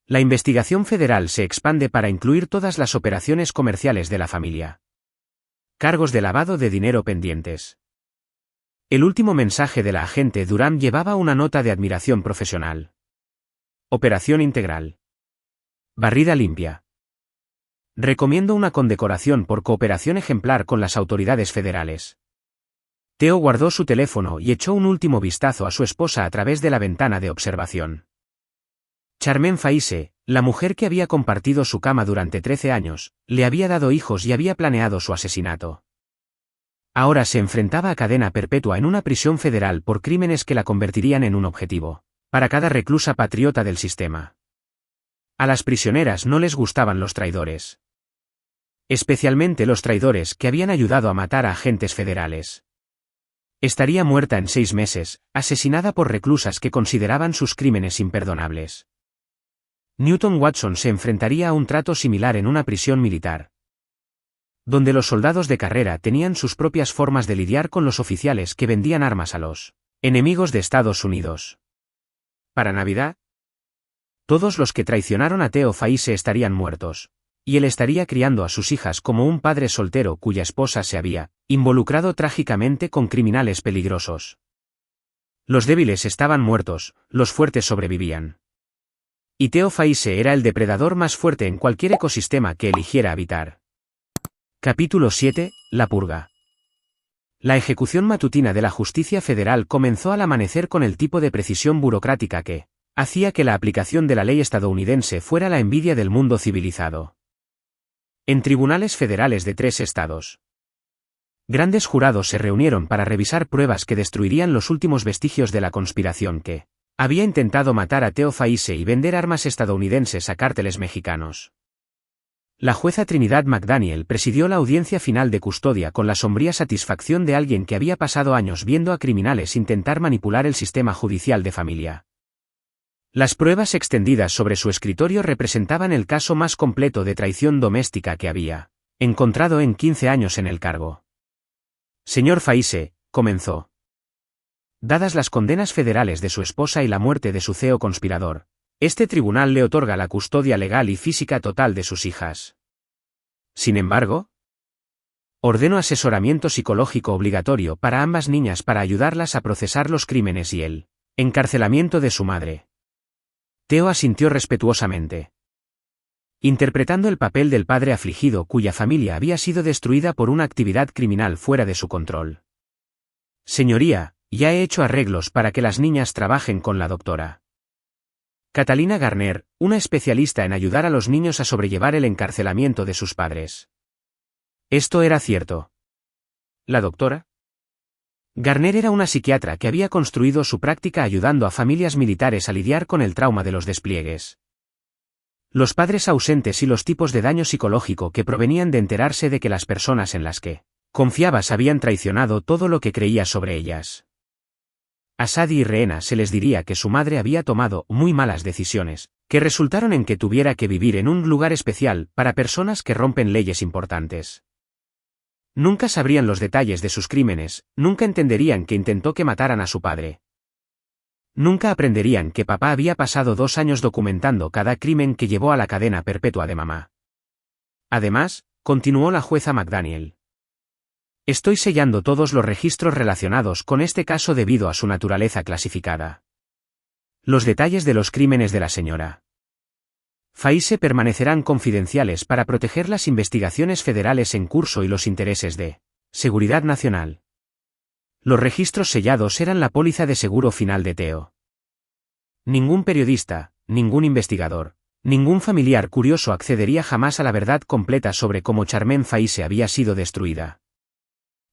La investigación federal se expande para incluir todas las operaciones comerciales de la familia. Cargos de lavado de dinero pendientes. El último mensaje de la agente Durham llevaba una nota de admiración profesional. Operación integral. Barrida limpia. Recomiendo una condecoración por cooperación ejemplar con las autoridades federales. Theo guardó su teléfono y echó un último vistazo a su esposa a través de la ventana de observación. Charmaine Faise, la mujer que había compartido su cama durante 13 años, le había dado hijos y había planeado su asesinato. Ahora se enfrentaba a cadena perpetua en una prisión federal por crímenes que la convertirían en un objetivo para cada reclusa patriota del sistema. A las prisioneras no les gustaban los traidores. Especialmente los traidores que habían ayudado a matar a agentes federales. Estaría muerta en 6 meses, asesinada por reclusas que consideraban sus crímenes imperdonables. Newton Watson se enfrentaría a un trato similar en una prisión militar, donde los soldados de carrera tenían sus propias formas de lidiar con los oficiales que vendían armas a los enemigos de Estados Unidos. Para Navidad, todos los que traicionaron a Theo Faise estarían muertos, y él estaría criando a sus hijas como un padre soltero cuya esposa se había involucrado trágicamente con criminales peligrosos. Los débiles estaban muertos, los fuertes sobrevivían. Y Theo Faise era el depredador más fuerte en cualquier ecosistema que eligiera habitar. Capítulo 7. La purga. La ejecución matutina de la justicia federal comenzó al amanecer con el tipo de precisión burocrática que hacía que la aplicación de la ley estadounidense fuera la envidia del mundo civilizado. En tribunales federales de 3 estados, grandes jurados se reunieron para revisar pruebas que destruirían los últimos vestigios de la conspiración que había intentado matar a Theo Faise y vender armas estadounidenses a cárteles mexicanos. La jueza Trinidad McDaniel presidió la audiencia final de custodia con la sombría satisfacción de alguien que había pasado años viendo a criminales intentar manipular el sistema judicial de familia. Las pruebas extendidas sobre su escritorio representaban el caso más completo de traición doméstica que había encontrado en 15 años en el cargo. Señor Faise, comenzó. Dadas las condenas federales de su esposa y la muerte de su CEO conspirador, este tribunal le otorga la custodia legal y física total de sus hijas. Sin embargo, ordeno asesoramiento psicológico obligatorio para ambas niñas para ayudarlas a procesar los crímenes y el encarcelamiento de su madre. Theo asintió respetuosamente, interpretando el papel del padre afligido cuya familia había sido destruida por una actividad criminal fuera de su control. Señoría, ya he hecho arreglos para que las niñas trabajen con la doctora Catalina Garner, una especialista en ayudar a los niños a sobrellevar el encarcelamiento de sus padres. Esto era cierto. La doctora Garner era una psiquiatra que había construido su práctica ayudando a familias militares a lidiar con el trauma de los despliegues. Los padres ausentes y los tipos de daño psicológico que provenían de enterarse de que las personas en las que confiabas habían traicionado todo lo que creías sobre ellas. A Sadie y Rehena se les diría que su madre había tomado muy malas decisiones, que resultaron en que tuviera que vivir en un lugar especial para personas que rompen leyes importantes. Nunca sabrían los detalles de sus crímenes, nunca entenderían que intentó que mataran a su padre. Nunca aprenderían que papá había pasado 2 años documentando cada crimen que llevó a la cadena perpetua de mamá. Además, continuó la jueza McDaniel. Estoy sellando todos los registros relacionados con este caso debido a su naturaleza clasificada. Los detalles de los crímenes de la señora Faise permanecerán confidenciales para proteger las investigaciones federales en curso y los intereses de seguridad nacional. Los registros sellados eran la póliza de seguro final de Theo. Ningún periodista, ningún investigador, ningún familiar curioso accedería jamás a la verdad completa sobre cómo Charmaine Faise había sido destruida.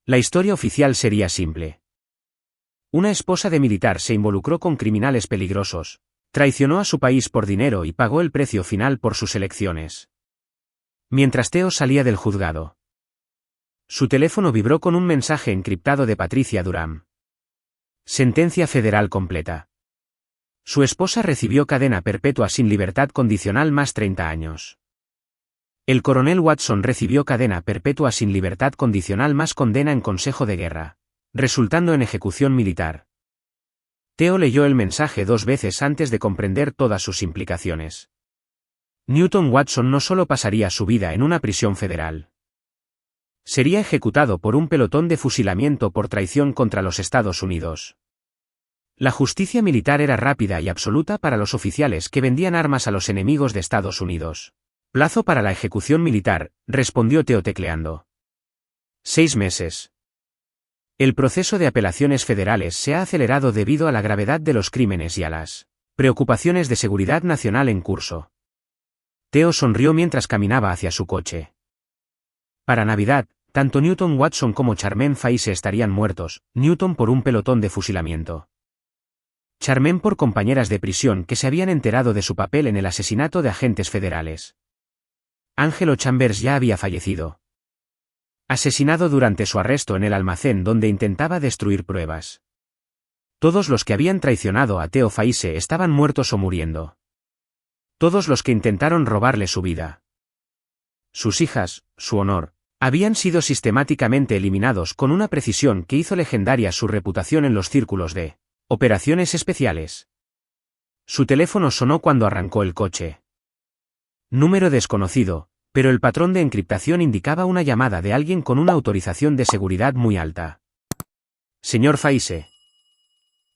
La historia oficial sería simple. Una esposa de militar se involucró con criminales peligrosos, traicionó a su país por dinero y pagó el precio final por sus elecciones. Mientras Theo salía del juzgado, su teléfono vibró con un mensaje encriptado de Patricia Durham. Sentencia federal completa. Su esposa recibió cadena perpetua sin libertad condicional más 30 años. El coronel Watson recibió cadena perpetua sin libertad condicional más condena en consejo de guerra, resultando en ejecución militar. Theo leyó el mensaje 2 veces antes de comprender todas sus implicaciones. Newton Watson no solo pasaría su vida en una prisión federal. Sería ejecutado por un pelotón de fusilamiento por traición contra los Estados Unidos. La justicia militar era rápida y absoluta para los oficiales que vendían armas a los enemigos de Estados Unidos. Plazo para la ejecución militar, respondió Theo tecleando. 6 meses. El proceso de apelaciones federales se ha acelerado debido a la gravedad de los crímenes y a las preocupaciones de seguridad nacional en curso. Theo sonrió mientras caminaba hacia su coche. Para Navidad, tanto Newton Watson como Charmaine Faise estarían muertos, Newton por un pelotón de fusilamiento. Charmaine por compañeras de prisión que se habían enterado de su papel en el asesinato de agentes federales. Angelo Chambers ya había fallecido. Asesinado durante su arresto en el almacén donde intentaba destruir pruebas. Todos los que habían traicionado a Theo Faise estaban muertos o muriendo. Todos los que intentaron robarle su vida, sus hijas, su honor, habían sido sistemáticamente eliminados con una precisión que hizo legendaria su reputación en los círculos de operaciones especiales. Su teléfono sonó cuando arrancó el coche. Número desconocido, Pero el patrón de encriptación indicaba una llamada de alguien con una autorización de seguridad muy alta. Señor Faise.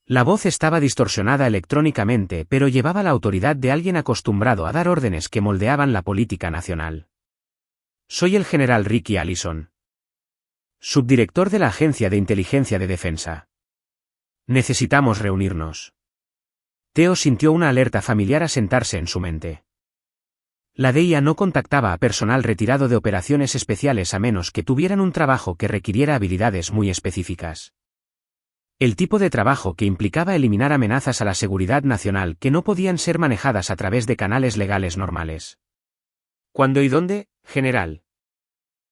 La voz estaba distorsionada electrónicamente, pero llevaba la autoridad de alguien acostumbrado a dar órdenes que moldeaban la política nacional. Soy el general Ricky Allison, subdirector de la Agencia de Inteligencia de Defensa. Necesitamos reunirnos. Theo sintió una alerta familiar asentarse en su mente. La DEIA no contactaba a personal retirado de operaciones especiales a menos que tuvieran un trabajo que requiriera habilidades muy específicas. El tipo de trabajo que implicaba eliminar amenazas a la seguridad nacional que no podían ser manejadas a través de canales legales normales. ¿Cuándo y dónde, general?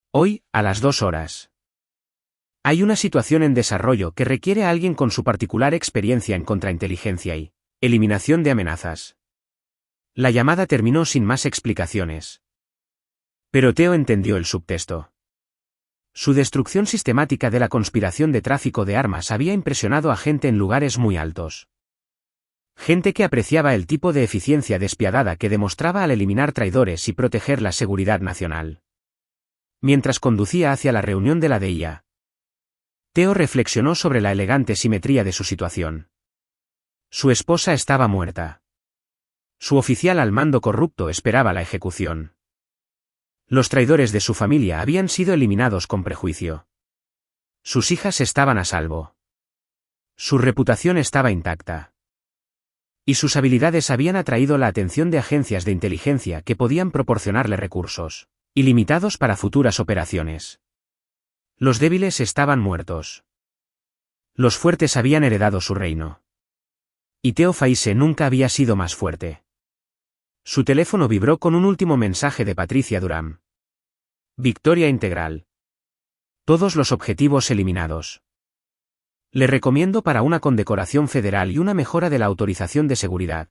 Hoy, a las 2 horas. Hay una situación en desarrollo que requiere a alguien con su particular experiencia en contrainteligencia y eliminación de amenazas. La llamada terminó sin más explicaciones. Pero Theo entendió el subtexto. Su destrucción sistemática de la conspiración de tráfico de armas había impresionado a gente en lugares muy altos. Gente que apreciaba el tipo de eficiencia despiadada que demostraba al eliminar traidores y proteger la seguridad nacional. Mientras conducía hacia la reunión de la DEIA, Theo reflexionó sobre la elegante simetría de su situación. Su esposa estaba muerta. Su oficial al mando corrupto esperaba la ejecución. Los traidores de su familia habían sido eliminados con prejuicio. Sus hijas estaban a salvo. Su reputación estaba intacta. Y sus habilidades habían atraído la atención de agencias de inteligencia que podían proporcionarle recursos ilimitados para futuras operaciones. Los débiles estaban muertos. Los fuertes habían heredado su reino. Y Theo Faise nunca había sido más fuerte. Su teléfono vibró con un último mensaje de Patricia Durham. Victoria integral. Todos los objetivos eliminados. Le recomiendo para una condecoración federal y una mejora de la autorización de seguridad.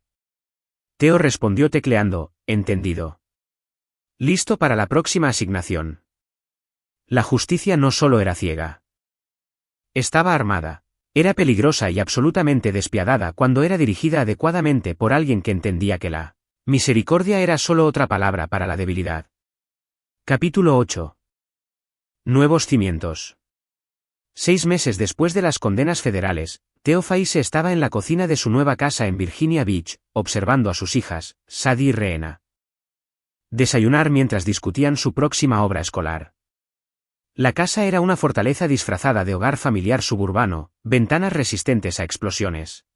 Theo respondió tecleando, entendido. Listo para la próxima asignación. La justicia no solo era ciega. Estaba armada. Era peligrosa y absolutamente despiadada cuando era dirigida adecuadamente por alguien que entendía que la misericordia era solo otra palabra para la debilidad. Capítulo 8. Nuevos cimientos. 6 meses después de las condenas federales, Theo Faise estaba en la cocina de su nueva casa en Virginia Beach, observando a sus hijas, Sadie y Reena, desayunar mientras discutían su próxima obra escolar. La casa era una fortaleza disfrazada de hogar familiar suburbano, ventanas resistentes a explosiones,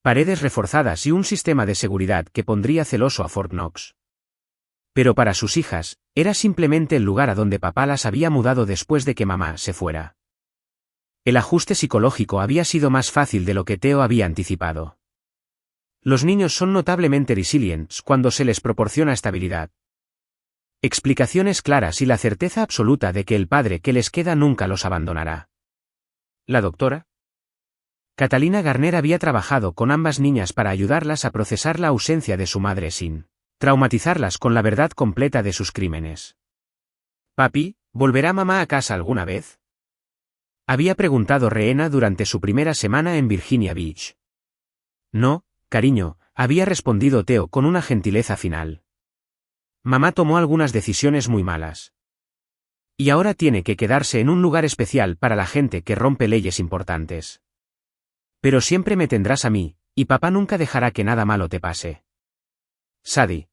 paredes reforzadas y un sistema de seguridad que pondría celoso a Fort Knox. Pero para sus hijas, era simplemente el lugar a donde papá las había mudado después de que mamá se fuera. El ajuste psicológico había sido más fácil de lo que Theo había anticipado. Los niños son notablemente resilientes cuando se les proporciona estabilidad, explicaciones claras y la certeza absoluta de que el padre que les queda nunca los abandonará. La doctora Catalina Garner había trabajado con ambas niñas para ayudarlas a procesar la ausencia de su madre sin traumatizarlas con la verdad completa de sus crímenes. «Papi, ¿volverá mamá a casa alguna vez?», había preguntado Reena durante su primera semana en Virginia Beach. «No, cariño», había respondido Theo con una gentileza final. «Mamá tomó algunas decisiones muy malas. Y ahora tiene que quedarse en un lugar especial para la gente que rompe leyes importantes. Pero siempre me tendrás a mí, y papá nunca dejará que nada malo te pase». Sadie,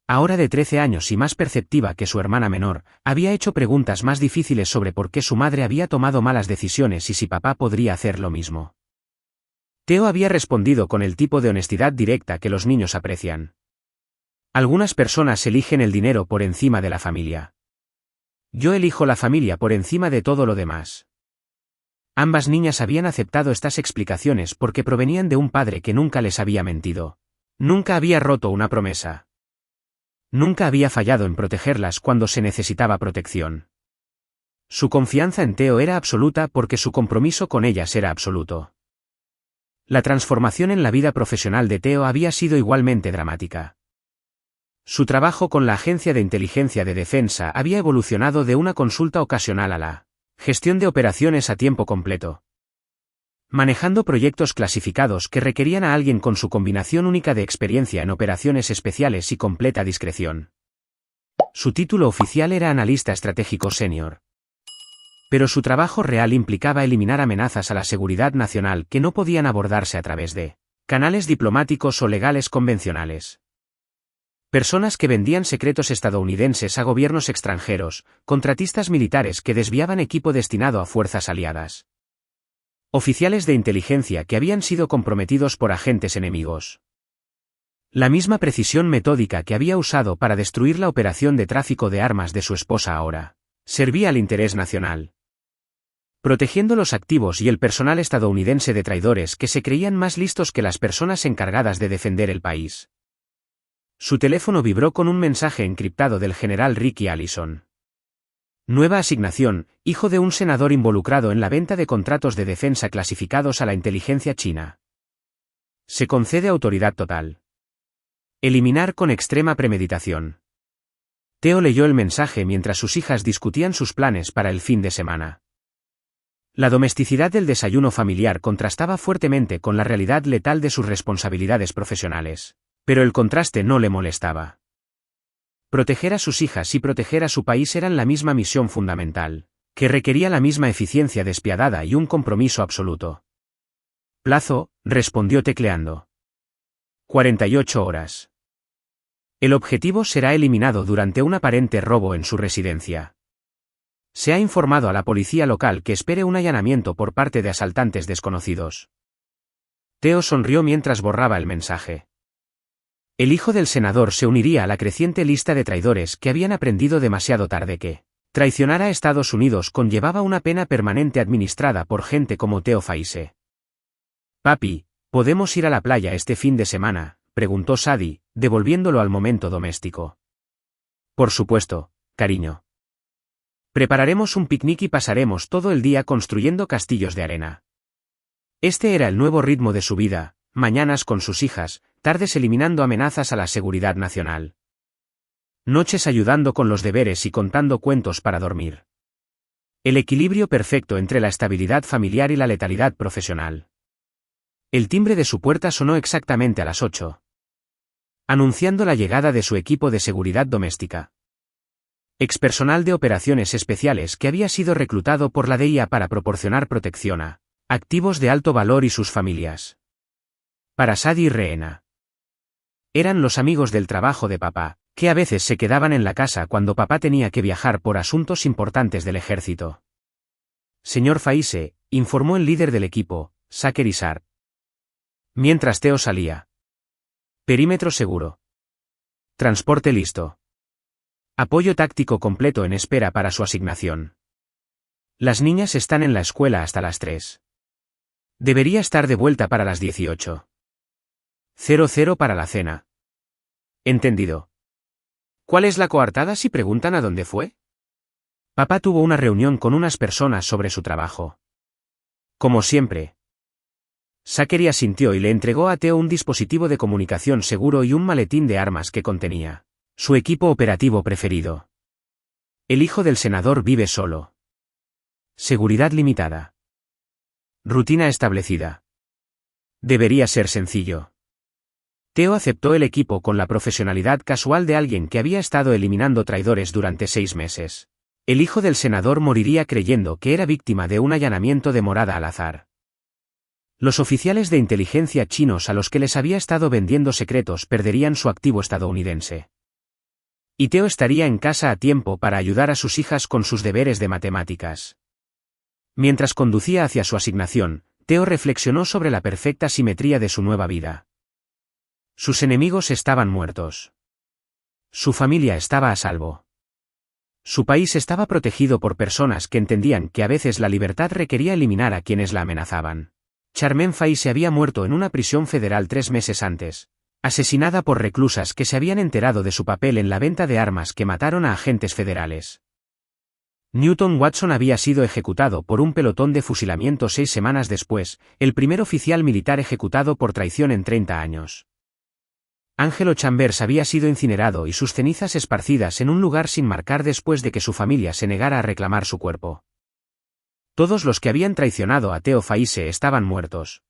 ahora de 13 años y más perceptiva que su hermana menor, había hecho preguntas más difíciles sobre por qué su madre había tomado malas decisiones y si papá podría hacer lo mismo. Theo había respondido con el tipo de honestidad directa que los niños aprecian. Algunas personas eligen el dinero por encima de la familia. Yo elijo la familia por encima de todo lo demás. Ambas niñas habían aceptado estas explicaciones porque provenían de un padre que nunca les había mentido. Nunca había roto una promesa. Nunca había fallado en protegerlas cuando se necesitaba protección. Su confianza en Theo era absoluta porque su compromiso con ellas era absoluto. La transformación en la vida profesional de Theo había sido igualmente dramática. Su trabajo con la Agencia de Inteligencia de Defensa había evolucionado de una consulta ocasional a la gestión de operaciones a tiempo completo, manejando proyectos clasificados que requerían a alguien con su combinación única de experiencia en operaciones especiales y completa discreción. Su título oficial era analista estratégico senior. Pero su trabajo real implicaba eliminar amenazas a la seguridad nacional que no podían abordarse a través de canales diplomáticos o legales convencionales. Personas que vendían secretos estadounidenses a gobiernos extranjeros, contratistas militares que desviaban equipo destinado a fuerzas aliadas. Oficiales de inteligencia que habían sido comprometidos por agentes enemigos. La misma precisión metódica que había usado para destruir la operación de tráfico de armas de su esposa ahora servía al interés nacional. Protegiendo los activos y el personal estadounidense de traidores que se creían más listos que las personas encargadas de defender el país. Su teléfono vibró con un mensaje encriptado del general Ricky Allison. Nueva asignación, hijo de un senador involucrado en la venta de contratos de defensa clasificados a la inteligencia china. Se concede autoridad total. Eliminar con extrema premeditación. Theo leyó el mensaje mientras sus hijas discutían sus planes para el fin de semana. La domesticidad del desayuno familiar contrastaba fuertemente con la realidad letal de sus responsabilidades profesionales, pero el contraste no le molestaba. Proteger a sus hijas y proteger a su país eran la misma misión fundamental, que requería la misma eficiencia despiadada y un compromiso absoluto. Plazo, respondió tecleando. 48 horas. El objetivo será eliminado durante un aparente robo en su residencia. Se ha informado a la policía local que espere un allanamiento por parte de asaltantes desconocidos. Theo sonrió mientras borraba el mensaje. El hijo del senador se uniría a la creciente lista de traidores que habían aprendido demasiado tarde que traicionar a Estados Unidos conllevaba una pena permanente administrada por gente como Theo Faise. «Papi, ¿podemos ir a la playa este fin de semana?», preguntó Sadie, devolviéndolo al momento doméstico. «Por supuesto, cariño. Prepararemos un picnic y pasaremos todo el día construyendo castillos de arena». Este era el nuevo ritmo de su vida, mañanas con sus hijas, tardes eliminando amenazas a la seguridad nacional. Noches ayudando con los deberes y contando cuentos para dormir. El equilibrio perfecto entre la estabilidad familiar y la letalidad profesional. El timbre de su puerta sonó exactamente a las 8. Anunciando la llegada de su equipo de seguridad doméstica. Expersonal de operaciones especiales que había sido reclutado por la DEA para proporcionar protección a activos de alto valor y sus familias. Para Sadie y Rehena. Eran los amigos del trabajo de papá, que a veces se quedaban en la casa cuando papá tenía que viajar por asuntos importantes del ejército. Señor Faise, informó el líder del equipo, Zachary Sharp. Mientras Theo salía. Perímetro seguro. Transporte listo. Apoyo táctico completo en espera para su asignación. Las niñas están en la escuela hasta las 3. Debería estar de vuelta para las 18:00 para la cena. Entendido. ¿Cuál es la coartada si preguntan a dónde fue? Papá tuvo una reunión con unas personas sobre su trabajo. Como siempre. Zachary asintió y le entregó a Theo un dispositivo de comunicación seguro y un maletín de armas que contenía su equipo operativo preferido. El hijo del senador vive solo. Seguridad limitada. Rutina establecida. Debería ser sencillo. Theo aceptó el equipo con la profesionalidad casual de alguien que había estado eliminando traidores durante 6 meses. El hijo del senador moriría creyendo que era víctima de un allanamiento de morada al azar. Los oficiales de inteligencia chinos a los que les había estado vendiendo secretos perderían su activo estadounidense. Y Theo estaría en casa a tiempo para ayudar a sus hijas con sus deberes de matemáticas. Mientras conducía hacia su asignación, Theo reflexionó sobre la perfecta simetría de su nueva vida. Sus enemigos estaban muertos. Su familia estaba a salvo. Su país estaba protegido por personas que entendían que a veces la libertad requería eliminar a quienes la amenazaban. Charmaine Faise había muerto en una prisión federal 3 meses antes, asesinada por reclusas que se habían enterado de su papel en la venta de armas que mataron a agentes federales. Newton Watson había sido ejecutado por un pelotón de fusilamiento 6 semanas después, el primer oficial militar ejecutado por traición en 30 años. Angelo Chambers había sido incinerado y sus cenizas esparcidas en un lugar sin marcar después de que su familia se negara a reclamar su cuerpo. Todos los que habían traicionado a Theo Faise estaban muertos.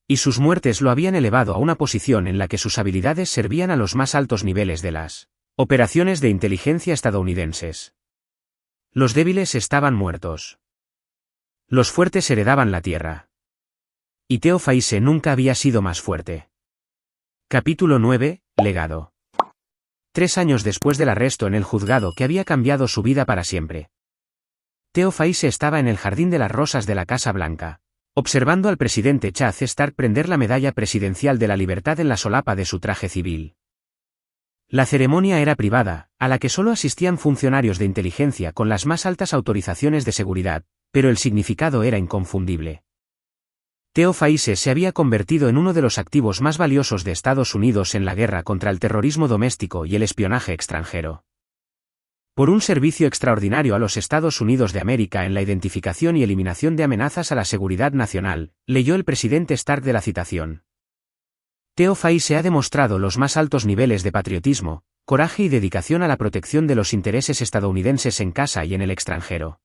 Y sus muertes lo habían elevado a una posición en la que sus habilidades servían a los más altos niveles de las Operaciones de inteligencia estadounidenses. Los débiles estaban muertos. Los fuertes heredaban la tierra. Y Theo Faise nunca había sido más fuerte. Capítulo 9, Legado. 3 años después del arresto en el juzgado que había cambiado su vida para siempre. Theo Faise estaba en el jardín de las rosas de la Casa Blanca, observando al presidente Chad Stark prender la medalla presidencial de la libertad en la solapa de su traje civil. La ceremonia era privada, a la que solo asistían funcionarios de inteligencia con las más altas autorizaciones de seguridad, pero el significado era inconfundible. Theo Faise se había convertido en uno de los activos más valiosos de Estados Unidos en la guerra contra el terrorismo doméstico y el espionaje extranjero. Por un servicio extraordinario a los Estados Unidos de América en la identificación y eliminación de amenazas a la seguridad nacional, leyó el presidente Stark de la citación. Theo Faise ha demostrado los más altos niveles de patriotismo, coraje y dedicación a la protección de los intereses estadounidenses en casa y en el extranjero.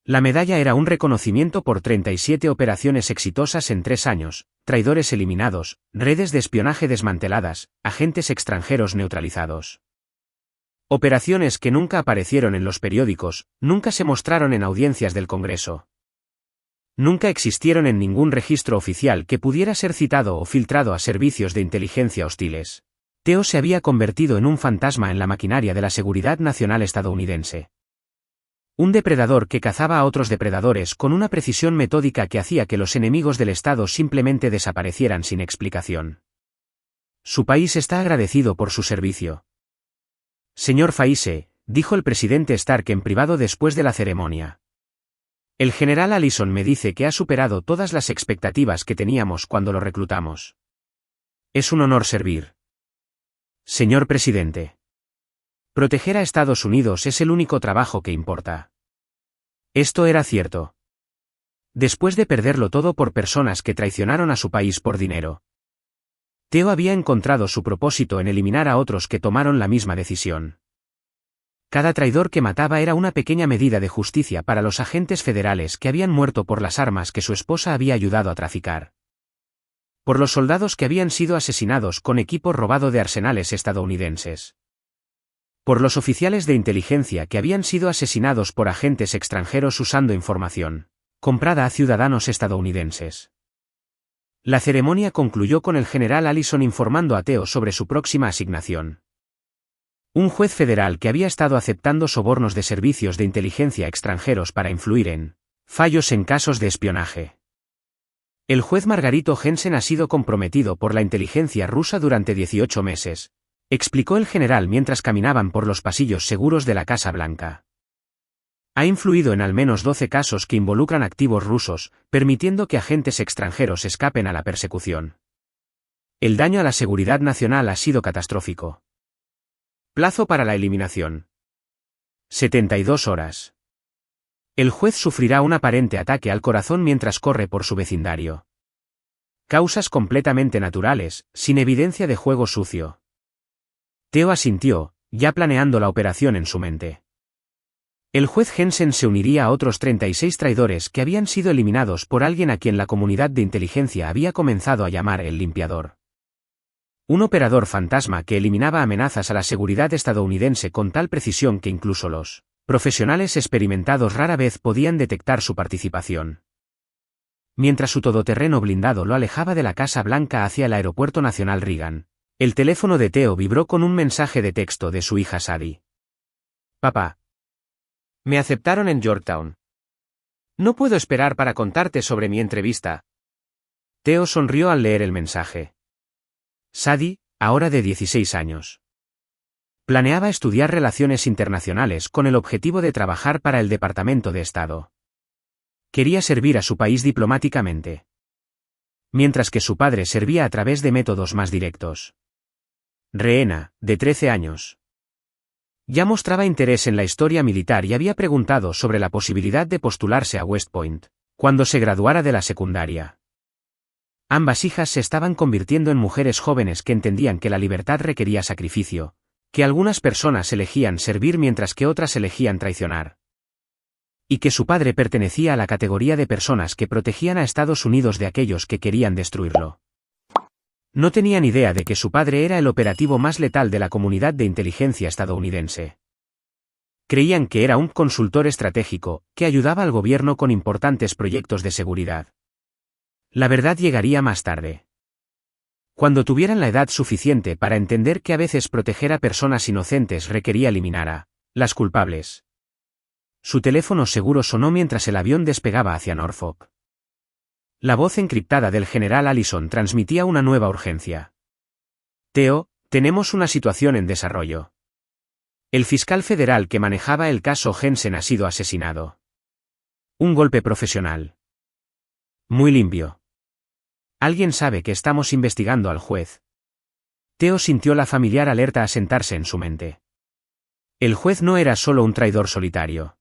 La medalla era un reconocimiento por 37 operaciones exitosas en 3 años, traidores eliminados, redes de espionaje desmanteladas, agentes extranjeros neutralizados. Operaciones que nunca aparecieron en los periódicos, nunca se mostraron en audiencias del Congreso. Nunca existieron en ningún registro oficial que pudiera ser citado o filtrado a servicios de inteligencia hostiles. Theo se había convertido en un fantasma en la maquinaria de la seguridad nacional estadounidense. Un depredador que cazaba a otros depredadores con una precisión metódica que hacía que los enemigos del Estado simplemente desaparecieran sin explicación. Su país está agradecido por su servicio. Señor Faise, dijo el presidente Stark en privado después de la ceremonia. El general Allison me dice que ha superado todas las expectativas que teníamos cuando lo reclutamos. Es un honor servir. Señor presidente. Proteger a Estados Unidos es el único trabajo que importa. Esto era cierto. Después de perderlo todo por personas que traicionaron a su país por dinero. Theo había encontrado su propósito en eliminar a otros que tomaron la misma decisión. Cada traidor que mataba era una pequeña medida de justicia para los agentes federales que habían muerto por las armas que su esposa había ayudado a traficar. Por los soldados que habían sido asesinados con equipo robado de arsenales estadounidenses. Por los oficiales de inteligencia que habían sido asesinados por agentes extranjeros usando información comprada a ciudadanos estadounidenses. La ceremonia concluyó con el general Allison informando a Theo sobre su próxima asignación. Un juez federal que había estado aceptando sobornos de servicios de inteligencia extranjeros para influir en fallos en casos de espionaje. El juez Margarito Jensen ha sido comprometido por la inteligencia rusa durante 18 meses, explicó el general mientras caminaban por los pasillos seguros de la Casa Blanca. Ha influido en al menos 12 casos que involucran activos rusos, permitiendo que agentes extranjeros escapen a la persecución. El daño a la seguridad nacional ha sido catastrófico. Plazo para la eliminación. 72 horas. El juez sufrirá un aparente ataque al corazón mientras corre por su vecindario. Causas completamente naturales, sin evidencia de juego sucio. Theo asintió, ya planeando la operación en su mente. El juez Jensen se uniría a otros 36 traidores que habían sido eliminados por alguien a quien la comunidad de inteligencia había comenzado a llamar el limpiador. Un operador fantasma que eliminaba amenazas a la seguridad estadounidense con tal precisión que incluso los profesionales experimentados rara vez podían detectar su participación. Mientras su todoterreno blindado lo alejaba de la Casa Blanca hacia el Aeropuerto Nacional Reagan, el teléfono de Theo vibró con un mensaje de texto de su hija Sadie. Papá. Me aceptaron en Yorktown. No puedo esperar para contarte sobre mi entrevista. Theo sonrió al leer el mensaje. Sadie, ahora de 16 años. Planeaba estudiar relaciones internacionales con el objetivo de trabajar para el Departamento de Estado. Quería servir a su país diplomáticamente. Mientras que su padre servía a través de métodos más directos. Rehena, de 13 años. Ya mostraba interés en la historia militar y había preguntado sobre la posibilidad de postularse a West Point, cuando se graduara de la secundaria. Ambas hijas se estaban convirtiendo en mujeres jóvenes que entendían que la libertad requería sacrificio, que algunas personas elegían servir mientras que otras elegían traicionar. Y que su padre pertenecía a la categoría de personas que protegían a Estados Unidos de aquellos que querían destruirlo. No tenían idea de que su padre era el operativo más letal de la comunidad de inteligencia estadounidense. Creían que era un consultor estratégico, que ayudaba al gobierno con importantes proyectos de seguridad. La verdad llegaría más tarde. Cuando tuvieran la edad suficiente para entender que a veces proteger a personas inocentes requería eliminar a las culpables. Su teléfono seguro sonó mientras el avión despegaba hacia Norfolk. La voz encriptada del general Allison transmitía una nueva urgencia. Theo, tenemos una situación en desarrollo. El fiscal federal que manejaba el caso Jensen ha sido asesinado. Un golpe profesional. Muy limpio. Alguien sabe que estamos investigando al juez. Theo sintió la familiar alerta asentarse en su mente. El juez no era solo un traidor solitario.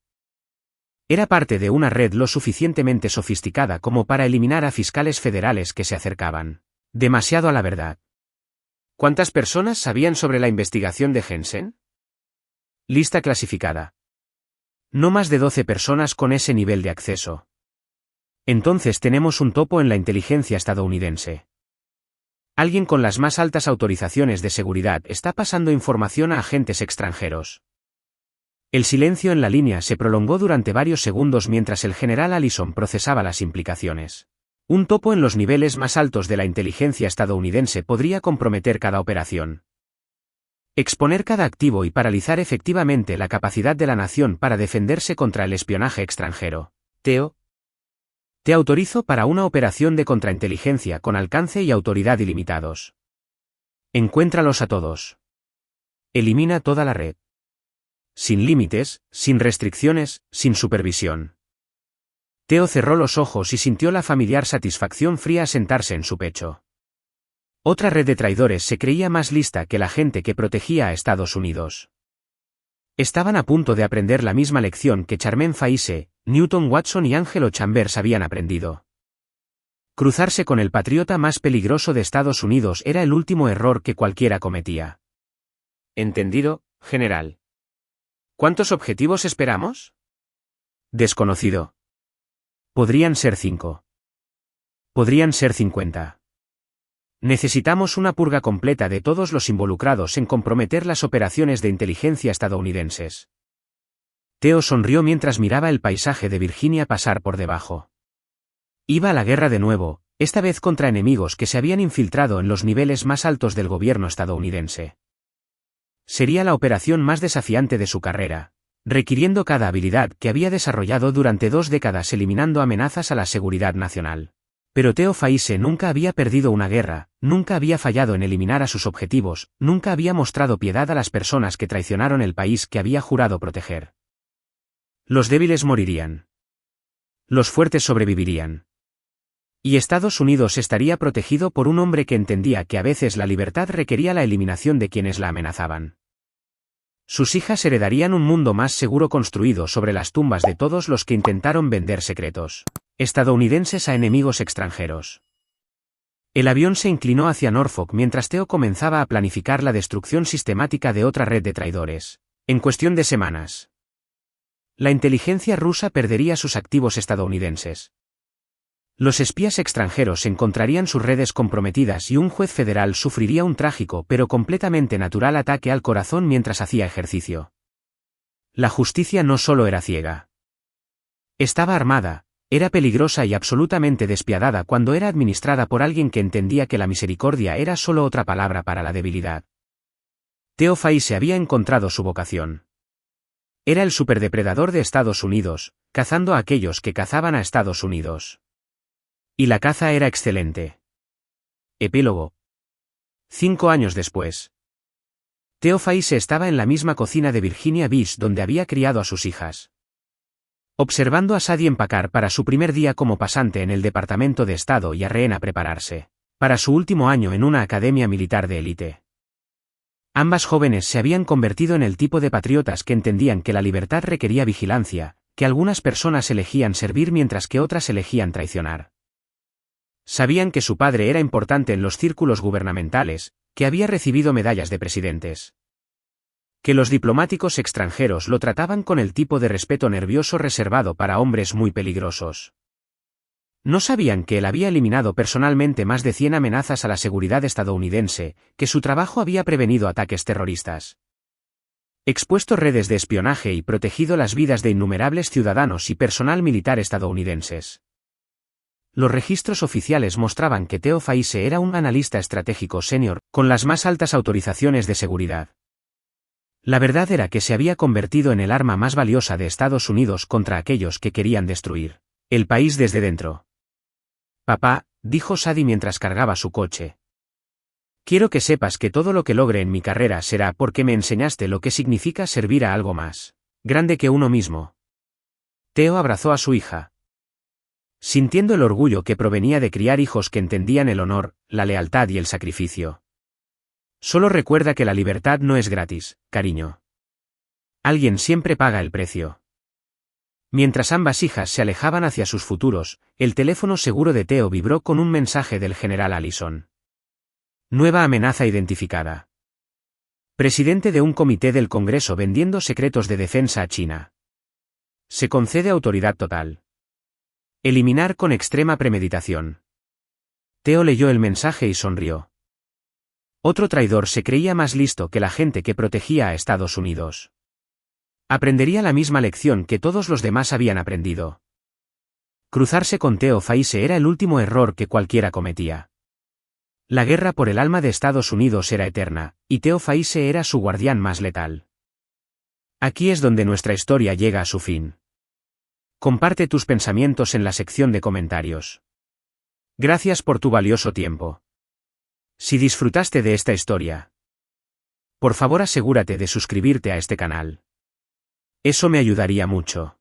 Era parte de una red lo suficientemente sofisticada como para eliminar a fiscales federales que se acercaban demasiado a la verdad. ¿Cuántas personas sabían sobre la investigación de Jensen? Lista clasificada. No más de 12 personas con ese nivel de acceso. Entonces tenemos un topo en la inteligencia estadounidense. Alguien con las más altas autorizaciones de seguridad está pasando información a agentes extranjeros. El silencio en la línea se prolongó durante varios segundos mientras el general Allison procesaba las implicaciones. Un topo en los niveles más altos de la inteligencia estadounidense podría comprometer cada operación. Exponer cada activo y paralizar efectivamente la capacidad de la nación para defenderse contra el espionaje extranjero. Theo, te autorizo para una operación de contrainteligencia con alcance y autoridad ilimitados. Encuéntralos a todos. Elimina toda la red. Sin límites, sin restricciones, sin supervisión. Theo cerró los ojos y sintió la familiar satisfacción fría asentarse en su pecho. Otra red de traidores se creía más lista que la gente que protegía a Estados Unidos. Estaban a punto de aprender la misma lección que Charmaine Faise, Newton Watson y Angelo Chambers habían aprendido. Cruzarse con el patriota más peligroso de Estados Unidos era el último error que cualquiera cometía. ¿Entendido, general? ¿Cuántos objetivos esperamos? Desconocido. Podrían ser 5. Podrían ser 50. Necesitamos una purga completa de todos los involucrados en comprometer las operaciones de inteligencia estadounidenses. Theo sonrió mientras miraba el paisaje de Virginia pasar por debajo. Iba a la guerra de nuevo, esta vez contra enemigos que se habían infiltrado en los niveles más altos del gobierno estadounidense. Sería la operación más desafiante de su carrera, requiriendo cada habilidad que había desarrollado durante 2 décadas eliminando amenazas a la seguridad nacional. Pero Theo Faise nunca había perdido una guerra, nunca había fallado en eliminar a sus objetivos, nunca había mostrado piedad a las personas que traicionaron el país que había jurado proteger. Los débiles morirían. Los fuertes sobrevivirían. Y Estados Unidos estaría protegido por un hombre que entendía que a veces la libertad requería la eliminación de quienes la amenazaban. Sus hijas heredarían un mundo más seguro construido sobre las tumbas de todos los que intentaron vender secretos estadounidenses a enemigos extranjeros. El avión se inclinó hacia Norfolk mientras Theo comenzaba a planificar la destrucción sistemática de otra red de traidores. En cuestión de semanas, la inteligencia rusa perdería sus activos estadounidenses. Los espías extranjeros encontrarían sus redes comprometidas y un juez federal sufriría un trágico pero completamente natural ataque al corazón mientras hacía ejercicio. La justicia no solo era ciega. Estaba armada, era peligrosa y absolutamente despiadada cuando era administrada por alguien que entendía que la misericordia era solo otra palabra para la debilidad. Theo Faise había encontrado su vocación. Era el superdepredador de Estados Unidos, cazando a aquellos que cazaban a Estados Unidos. Y la caza era excelente. Epílogo. 5 años después. Theo Faise estaba en la misma cocina de Virginia Beach donde había criado a sus hijas. Observando a Sadie empacar para su primer día como pasante en el Departamento de Estado y a Rehena prepararse para su último año en una academia militar de élite. Ambas jóvenes se habían convertido en el tipo de patriotas que entendían que la libertad requería vigilancia, que algunas personas elegían servir mientras que otras elegían traicionar. Sabían que su padre era importante en los círculos gubernamentales, que había recibido medallas de presidentes. Que los diplomáticos extranjeros lo trataban con el tipo de respeto nervioso reservado para hombres muy peligrosos. No sabían que él había eliminado personalmente más de 100 amenazas a la seguridad estadounidense, que su trabajo había prevenido ataques terroristas, expuesto redes de espionaje y protegido las vidas de innumerables ciudadanos y personal militar estadounidenses. Los registros oficiales mostraban que Theo Faise era un analista estratégico senior, con las más altas autorizaciones de seguridad. La verdad era que se había convertido en el arma más valiosa de Estados Unidos contra aquellos que querían destruir el país desde dentro. Papá, dijo Sadie mientras cargaba su coche. Quiero que sepas que todo lo que logre en mi carrera será porque me enseñaste lo que significa servir a algo más grande que uno mismo. Theo abrazó a su hija, sintiendo el orgullo que provenía de criar hijos que entendían el honor, la lealtad y el sacrificio. Solo recuerda que la libertad no es gratis, cariño. Alguien siempre paga el precio. Mientras ambas hijas se alejaban hacia sus futuros, el teléfono seguro de Theo vibró con un mensaje del general Allison. Nueva amenaza identificada. Presidente de un comité del Congreso vendiendo secretos de defensa a China. Se concede autoridad total. Eliminar con extrema premeditación. Theo leyó el mensaje y sonrió. Otro traidor se creía más listo que la gente que protegía a Estados Unidos. Aprendería la misma lección que todos los demás habían aprendido. Cruzarse con Theo Faise era el último error que cualquiera cometía. La guerra por el alma de Estados Unidos era eterna, y Theo Faise era su guardián más letal. Aquí es donde nuestra historia llega a su fin. Comparte tus pensamientos en la sección de comentarios. Gracias por tu valioso tiempo. Si disfrutaste de esta historia, por favor asegúrate de suscribirte a este canal. Eso me ayudaría mucho.